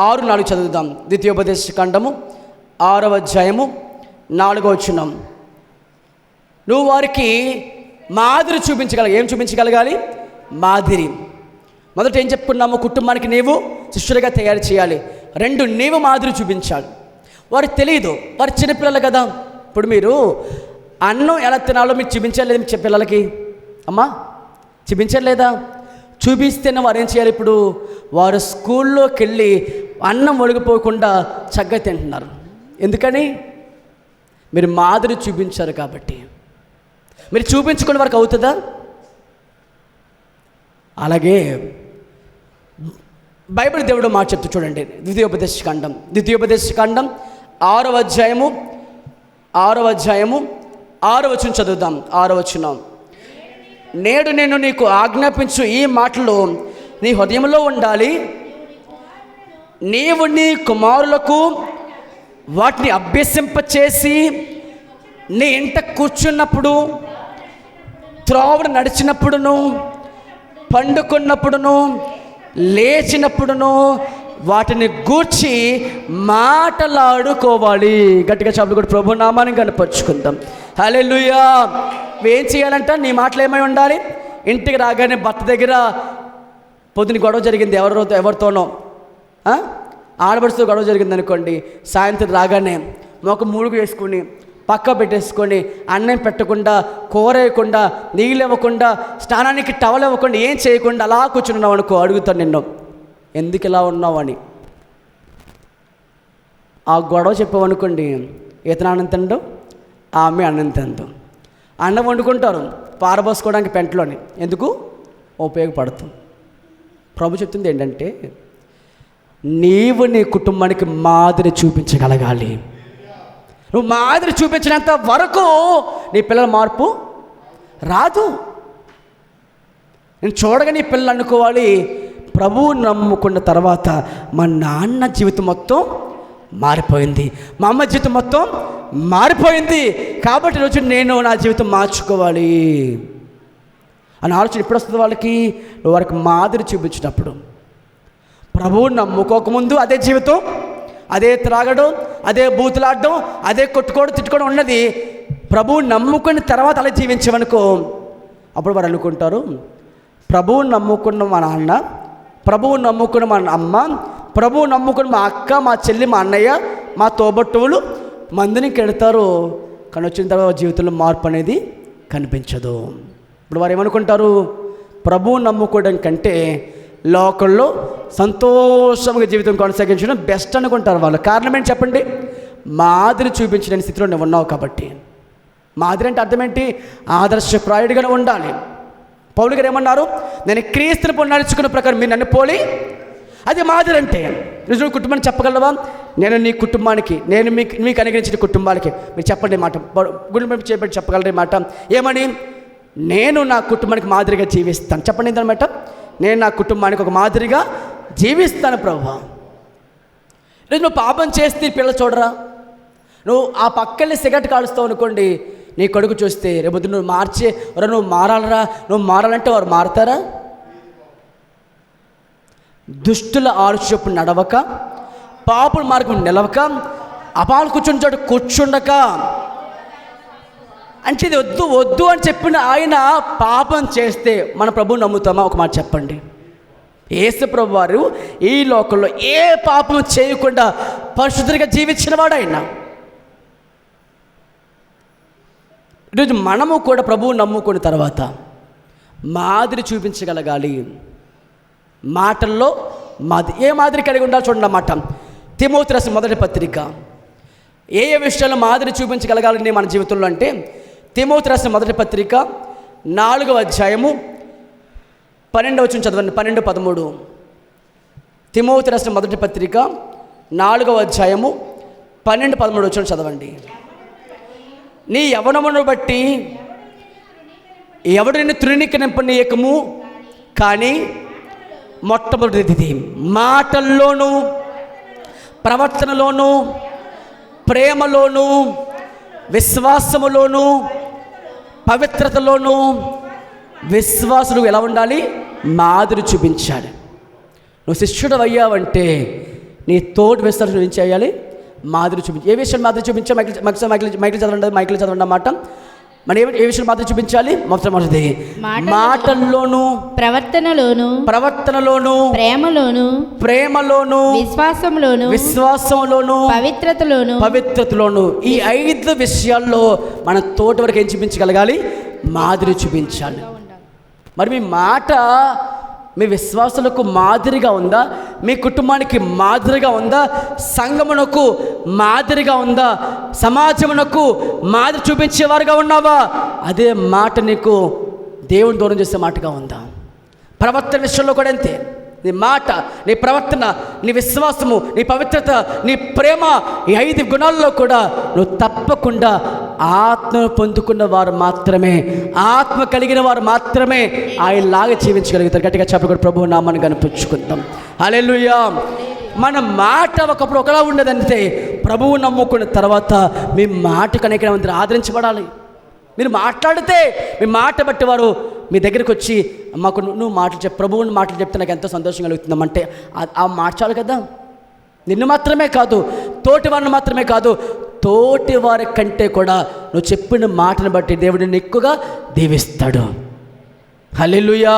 6:4 చదువుదాం. ద్వితీయోపదేశ కాండము 6వ అధ్యాయము 4వ వచనం. నువ్వు వారికి మాదిరి ఏం చూపించగలగాలి? మాదిరి. మొదట ఏం చెప్పుకున్నాము? కుటుంబానికి నీవు శిష్యులుగా తయారు చేయాలి. 2, నీవు మాదిరి చూపించాలి. వారికి తెలియదు, వారు చిన్నపిల్లలు కదా. ఇప్పుడు మీరు అన్నం ఎలా తినాలో మీకు చూపించలేదు మీ పిల్లలకి? అమ్మా చూపించలేదా? చూపిస్తేనే వారు ఏం చేయాలి? ఇప్పుడు వారు స్కూల్లోకి వెళ్ళి అన్నం ఒడిగిపోకుండా చక్కగా తింటున్నారు. ఎందుకని? మీరు మాదిరి చూపించారు కాబట్టి. మీరు చూపించుకునే వరకు అవుతుందా? అలాగే బైబిల్ దేవుడు మాట చెప్తూ చూడండి. ద్వితీయోపదేశ కాండం 6వ అధ్యాయము 6వ వచనం చదువుదాం. 6వ వచనం. నేడు నేను నీకు ఆజ్ఞాపించు ఈ మాటలు నీ హృదయంలో ఉండాలి. నీవు నీ కుమారులకు వాటిని అభ్యసింపచేసి నీ ఇంట కూర్చున్నప్పుడు, త్రోవను నడిచినప్పుడును, పండుకున్నప్పుడును, లేచినప్పుడును వాటిని గూర్చి మాటలాడుకోవాలి. గట్టిగా చప్పుడు కూడా ప్రభు నామాన్ని కనపరుచుకుందాం. హల్లెలూయా. ఏం చేయాలంట? నీ మాటలు ఏమై ఉండాలి? ఇంటికి రాగానే భర్త దగ్గర పొద్దున గొడవ జరిగింది ఎవరితోనో, ఆడబడుతో గొడవ జరిగిందనుకోండి, సాయంత్రం రాగానే ఒక మూడుగు వేసుకుని పక్క పెట్టేసుకొని అన్నం పెట్టకుండా, కూర వేయకుండా, నీళ్ళు ఇవ్వకుండా, స్నానానికి టవల్ ఇవ్వకుండా, ఏం చేయకుండా అలా కూర్చున్నావు అనుకో, అడుగుతాను నిన్ను ఎందుకు ఇలా ఉన్నావు అని. ఆ గొడవ చెప్పామనుకోండి, ఇతను అన్నం తినడం, ఆమె అన్నం తినడం. అన్నం వండుకుంటారు పారబోసుకోవడానికి పెంటలోని, ఎందుకు ఉపయోగపడుతుంది. ప్రభు చెప్తుంది ఏంటంటే, నీవు నీ కుటుంబానికి మాదిరి చూపించగలగాలి. నువ్వు మాదిరి చూపించినంత వరకు నీ పిల్లల మార్పు రాదు. నేను చూడగా నీ పిల్లలు అనుకోవాలి, ప్రభువు నమ్ముకున్న తర్వాత మా నాన్న జీవితం మొత్తం మారిపోయింది, మా అమ్మ జీవితం మొత్తం మారిపోయింది, కాబట్టి రోజు నేను నా జీవితం మార్చుకోవాలి అని ఆలోచన ఎప్పుడు వస్తుంది వాళ్ళకి? నువ్వు వారికి మాదిరి చూపించినప్పుడు. ప్రభువు నమ్ముకోకముందు అదే జీవితం, అదే త్రాగడం, అదే బూతులాడడం, అదే కొట్టుకోవడం, తిట్టుకోవడం ఉన్నది. ప్రభువు నమ్ముకున్న తర్వాత అలా జీవించమనుకో, అప్పుడు వారు అనుకుంటారు, ప్రభువు నమ్ముకున్న మా నాన్న, ప్రభువు నమ్ముకున్న మా అమ్మ, ప్రభువు నమ్ముకున్న మా అక్క, మా చెల్లి, మా అన్నయ్య, మా తోబట్టువులు మందిని కెడతారు, కానీ వచ్చిన తర్వాత జీవితంలో మార్పు అనేది కనిపించదు. ఇప్పుడు వారు ఏమనుకుంటారు? ప్రభువు నమ్ముకోవడం కంటే లోకల్లో సంతోషంగా జీవితం కొనసాగించడం బెస్ట్ అనుకుంటారు వాళ్ళు. కారణం ఏంటి చెప్పండి? మాదిరి చూపించలేని స్థితిలో నువ్వు ఉన్నావు కాబట్టి. మాదిరి అంటే అర్థం ఏంటి? ఆదర్శప్రాయుడిగానే ఉండాలి. పౌలు గారు ఏమన్నారు? నేను క్రీస్తుని నడుచుకున్న ప్రకారం మీరు నన్ను పోలి, అది మాదిరి అంటే. నిజం కుటుంబాన్ని చెప్పగలవా? నేను నీ కుటుంబానికి, నేను మీకు అనుగ్రహించిన కుటుంబాలకి మీరు చెప్పండి మాట, గుండె చేపట్టి చెప్పగలరు మాట. ఏమని? నేను నా కుటుంబానికి మాదిరిగా జీవిస్తాను. చెప్పండి ఏంటన్నమాట? నేను నా కుటుంబానికి ఒక మాదిరిగా జీవిస్తాను ప్రభువా. లేదు నువ్వు పాపం చేస్తే పిల్లలు చూడరా, నువ్వు ఆ పక్కల్ని సిగరెట్ కాలుస్తావు అనుకోండి, నీ కొడుకు చూస్తే రేపు నువ్వు నువ్వు మారాలరా, నువ్వు మారాలంటే వారు మారుతారా? దుష్టుల ఆలోచన నడవక, పాపుల మార్గం నిలవక, అపాలు కూర్చుని చోటు కూర్చుండక, అంటే ఇది వద్దు వద్దు అని చెప్పిన ఆయన పాపం చేస్తే మన ప్రభువు నమ్ముతామా? ఒక మాట చెప్పండి. యేసు ప్రభు వారు ఈ లోకంలో ఏ పాపం చేయకుండా పరిశుద్ధంగా జీవించిన వాడు ఆయన. ఈరోజు మనము కూడా ప్రభువు నమ్ముకున్న తర్వాత మాదిరి చూపించగలగాలి. మాటల్లో ఏ మాదిరి కలిగి ఉండాలి చూడండి అన్నమాట. తిమోతి రాసిన మొదటి పత్రిక ఏ విషయాల్లో మాదిరి చూపించగలగాలని మన జీవితంలో అంటే, తిమోతి రాసిన మొదటి పత్రిక 4వ అధ్యాయము 12వ వచనం చదవండి. 12-13. తిమోతి రాసిన మొదటి పత్రిక 4వ అధ్యాయము 12-13 వచనం చదవండి. నీ యవ్వనమును బట్టి ఎవడు నిన్ను తృణీకరింపనీయకము, కానీ మొట్టమొదటిది మాటల్లోనూ, ప్రవర్తనలోనూ, ప్రేమలోనూ, విశ్వాసములోనూ, పవిత్రతలోనూ. విశ్వాసులు ఎలా ఉండాలి? మాదిరి చూపించాలి. నువ్వు శిష్యుడు అయ్యావంటే నీ తోటి విశ్వాసం ఏం చేయాలి? మాదిరి చూపించాలి. ఏ విషయం మాదిరి చూపించాలి? మైకిల్ చదవండి అన్నమాట. మనం ఏ విషయం మాదిరి చూపించాలి? మొదటిది మాటల్లోనూ, ప్రవర్తనలోను, ప్రేమలోను, విశ్వాసంలోను, పవిత్రతలోను. ఈ 5 విషయాల్లో మన తోటి వరకు ఏం చూపించగలగాలి? మాదిరి చూపించాలి. మరి మీ మాట మీ విశ్వాసులకు మాదిరిగా ఉందా? మీ కుటుంబానికి మాదిరిగా ఉందా? సంఘమునకు మాదిరిగా ఉందా? సమాజమునకు మాదిరి చూపించేవారుగా ఉన్నావా? అదే మాట నీకు దేవుని దూరం చేసే మాటగా ఉందా? ప్రవర్తన విషయంలో కూడా అంతే. నీ మాట, నీ ప్రవర్తన, నీ విశ్వాసము, నీ పవిత్రత, నీ ప్రేమ, ఈ 5 గుణాల్లో కూడా నువ్వు తప్పకుండా ఆత్మను పొందుకున్న వారు మాత్రమే, ఆత్మ కలిగిన వారు మాత్రమే ఆయనలాగా జీవించగలుగుతారు. గట్టిగా చెప్పకూడదు. ప్రభువు నామాన్ని కనిపించుకుందాం. హల్లెలూయా. మన మాట ఒకప్పుడు ఒకలా ఉండదంటే, ప్రభువు నమ్ముకున్న తర్వాత మీ మాటకు అనేక మంది ఆదరించబడాలి. మీరు మాట్లాడితే మీ మాట బట్టి వారు మీ దగ్గరికి వచ్చి, మాకు నువ్వు మాటలు చెప్పు, ప్రభువుని మాటలు చెప్తే నాకు ఎంతో సంతోషం కలుగుతుందామంటే ఆ మాట చాలు కదా. నిన్ను మాత్రమే కాదు, తోటి వారిని మాత్రమే కాదు, తోటి వారి కంటే కూడా నువ్వు చెప్పిన మాటను బట్టి దేవుడిని ఎక్కువగా దీవిస్తాడు. హల్లెలూయా.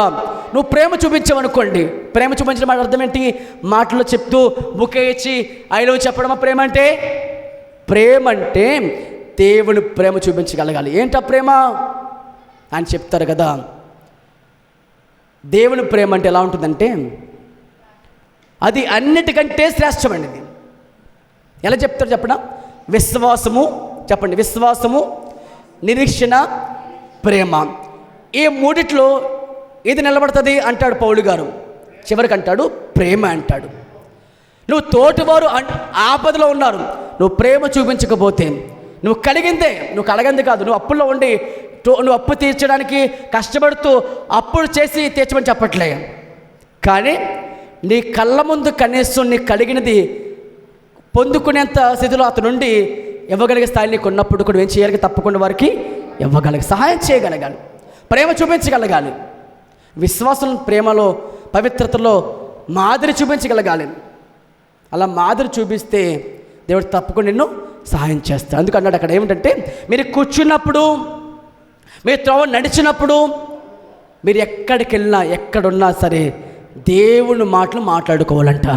నువ్వు ప్రేమ చూపించావనుకోండి, ప్రేమ చూపించడం అంటే అర్థం ఏంటి? మాటలు చెప్తూ బుకే ఇచ్చి ఐ లవ్ చెప్పడమా ప్రేమ అంటే? ప్రేమ అంటే దేవుని ప్రేమ చూపించగలగాలి. ఏంటా ప్రేమ అని చెప్తారు కదా. దేవుని ప్రేమ అంటే ఎలా ఉంటుందంటే అది అన్నిటికంటే శ్రేష్టమైనది. ఎలా చెప్తారు చెప్పడం? విశ్వాసము, చెప్పండి, విశ్వాసము, నిరీక్షణ, ప్రేమ. ఈ మూడిట్లో ఇది నిలబడుతుంది అంటాడు పౌలు గారు. చివరికి అంటాడు ప్రేమ అంటాడు. నువ్వు తోటివారు ఆపదలో ఉన్నారు, నువ్వు ప్రేమ చూపించకపోతే నువ్వు కలగింది కాదు, నువ్వు అప్పుల్లో ఉండి నువ్వు అప్పు తీర్చడానికి కష్టపడుతూ అప్పులు చేసి తీర్చమని చెప్పట్లే, కానీ నీ కళ్ళ ముందు కనీసం నీ కలిగినది పొందుకునేంత స్థితిలో అతను నుండి ఇవ్వగలిగే స్థాయి నీకు ఉన్నప్పుడు కూడా ఏం చేయాలి? తప్పకుండా వారికి ఇవ్వగలిగి సహాయం చేయగలగాలి, ప్రేమ చూపించగలగాలి. విశ్వాసం ప్రేమలో పవిత్రతలో మాదిరి చూపించగలగాలి. అలా మాదిరి చూపిస్తే దేవుడు తప్పకుండా నిన్ను సహాయం చేస్తాడు. అందుకు అన్నాడు అక్కడ ఏమిటంటే, మీరు కూర్చున్నప్పుడు, మీరు త్రోవ నడిచినప్పుడు, మీరు ఎక్కడికి వెళ్ళినా ఎక్కడున్నా సరే దేవుని మాటలు మాట్లాడుకోవాలంట.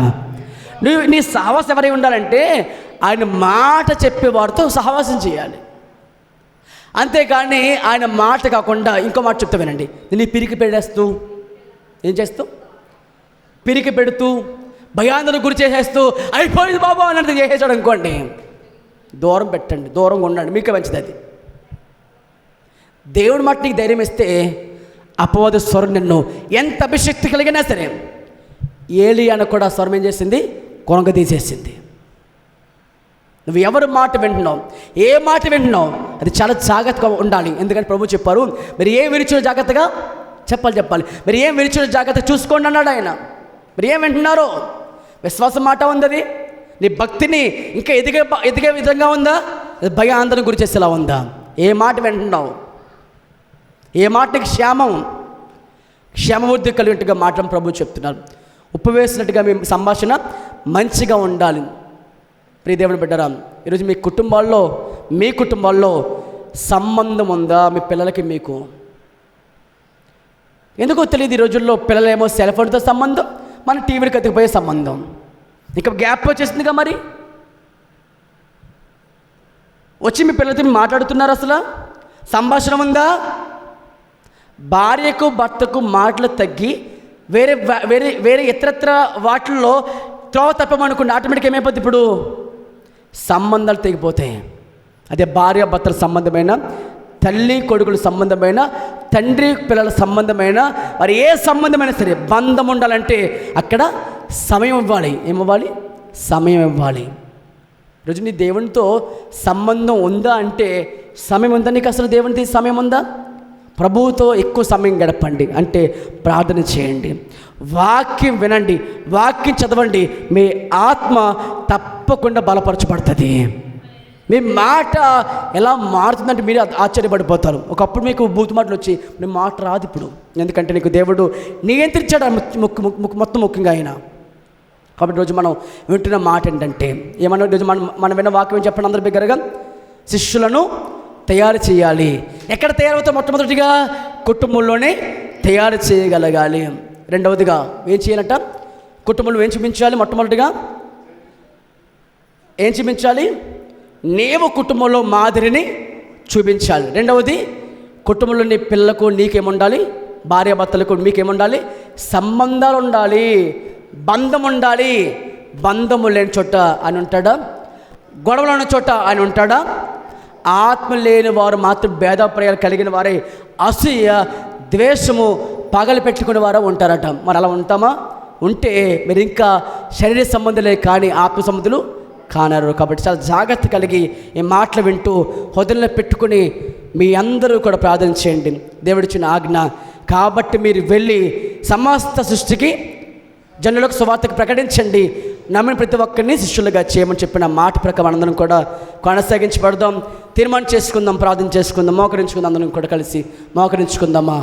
నీ సహవాసం ఎవరై ఉండాలంటే ఆయన మాట చెప్పేవారితో సహవాసం చేయాలి. అంతేకాని ఆయన మాట కాకుండా ఇంకో మాట చెప్తా వినండి. నీ పిరికి పెడేస్తూ ఏం చేస్తూ, పిరికి పెడుతూ భయాందోళనకు గురి చేసేస్తూ అయిపోయింది బాబా అన్నది చేసేసాడు అనుకోండి, దూరం పెట్టండి, దూరంగా ఉండండి, మీకే మంచిది. అది దేవుడి మాట నీకు ధైర్యం ఇస్తే అపవాద స్వరం నిన్ను ఎంత అభిషక్తి కలిగినా సరే, ఏలియాను కూడా స్వరం ఏం చేసింది? కొనగ తీసేసింది. నువ్వు ఎవరి మాట వింటున్నావు, ఏ మాట వింటున్నావు, అది చాలా జాగ్రత్తగా ఉండాలి. ఎందుకంటే ప్రభు చెప్పారు, మీరు ఏం వినిచిన జాగ్రత్తగా చెప్పాలి, మీరు ఏం వినిచిన జాగ్రత్తగా చూసుకోండి అన్నాడు ఆయన. మీరు ఏం వింటున్నారో, విశ్వాసం మాట ఉంది, అది నీ భక్తిని ఇంకా ఎదిగే విధంగా ఉందా, భయాందోళన గురి చేసేలా ఉందా? ఏ మాట వింటున్నావు, ఏ మాటకి క్షేమవృద్ధి కలిగినట్టుగా మాటలు ప్రభు చెప్తున్నారు. ఉప్పు వేసినట్టుగా మీ సంభాషణ మంచిగా ఉండాలి. ప్రియ దేవుని బిడ్డరా, ఈరోజు మీ కుటుంబాల్లో సంబంధం ఉందా? మీ పిల్లలకి మీకు ఎందుకో తెలియదు. ఈ రోజుల్లో పిల్లలేమో సెల్ ఫోన్తో సంబంధం, మన టీవీకి ఎత్తుకుపోయే సంబంధం. ఇంకా గ్యాప్ వచ్చేసిందిగా. మరి వచ్చి మీ పిల్లలతో మాట్లాడుతున్నారు, అసలు సంభాషణ ఉందా? భార్యకు భర్తకు మాటలు తగ్గి వేరే వేరే వేరే ఇతరత్ర వాటిల్లో త్రోవ తప్పమనుకోండి, ఆటోమేటిక్ ఏమైపోద్ది? ఇప్పుడు సంబంధాలు తెగిపోతాయి. అదే భార్య భర్తల సంబంధమైన, తల్లి కొడుకుల సంబంధమైన, తండ్రి పిల్లల సంబంధమైన, మరి ఏ సంబంధమైనా సరే బంధం ఉండాలంటే అక్కడ సమయం ఇవ్వాలి. ఏమివ్వాలి? సమయం ఇవ్వాలి. ఈరోజు నీ దేవునితో సంబంధం ఉందా అంటే సమయం ఉందా నీకు? అసలు దేవునితో సమయం ఉందా? ప్రభువుతో ఎక్కువ సమయం గడపండి, అంటే ప్రార్థన చేయండి, వాక్యం వినండి, వాక్యం చదవండి. మీ ఆత్మ తప్పకుండా బలపరచబడుతుంది. మీ మాట ఎలా మారుతుందంటే మీరు ఆశ్చర్యపడిపోతారు. ఒకప్పుడు మీకు బూతు మాటలు వచ్చి మీ మాట రాదు ఇప్పుడు, ఎందుకంటే నీకు దేవుడు నియంత్రించాడు మొత్తం ముఖ్యంగా ఆయన. కాబట్టి రోజు మనం వింటున్న మాట ఏంటంటే, ఏమన్నా రోజు మనం విన్న వాక్యం చెప్పండి అందరి బిగ్గరగా, శిష్యులను తయారు చేయాలి. ఎక్కడ తయారవుతాం? మొట్టమొదటిగా కుటుంబంలోనే తయారు చేయగలగాలి. రెండవదిగా ఏం చేయాలంట? కుటుంబంలో ఏం చూపించాలి? మొట్టమొదటిగా ఏం చూపించాలి? నీవు కుటుంబంలో మాదిరిని చూపించాలి. రెండవది, కుటుంబంలో నీ పిల్లలకు నీకేముండాలి? భార్యాభర్తలకు మీకేముండాలి? సంబంధాలు ఉండాలి, బంధం ఉండాలి. బంధము లేని చోట ఆయన ఉంటాడా? గొడవలు ఉన్న చోట ఆయన ఉంటాడా? ఆత్మ లేని వారు మాత్రం భేదాభిప్రాయాలు కలిగిన వారే అసూయ, ద్వేషము, పగలు పెట్టుకునే వారు ఉంటారట. మరి అలా ఉంటామా? ఉంటే మీరు ఇంకా శరీర సంబంధులే కానీ ఆత్మ సంబంధులు కానరు. కాబట్టి చాలా జాగ్రత్త కలిగి ఈ మాటలు వింటూ హృదయంలో పెట్టుకుని మీ అందరూ కూడా ప్రార్థన చేయండి. దేవుడిచ్చిన ఆజ్ఞ కాబట్టి మీరు వెళ్ళి సమస్త సృష్టికి జనులకు సువార్తకు ప్రకటించండి, నమ్మిన ప్రతి ఒక్కరిని శిష్యులుగా చేయమని చెప్పిన మాట ప్రకారం అందరం కూడా కొనసాగించబడదాం. తీర్మానం చేసుకుందాం, ప్రార్థన చేసుకుందాం, మోకరించుకుందాం. అందరం కూడా కలిసి మోకరించుకుందామా?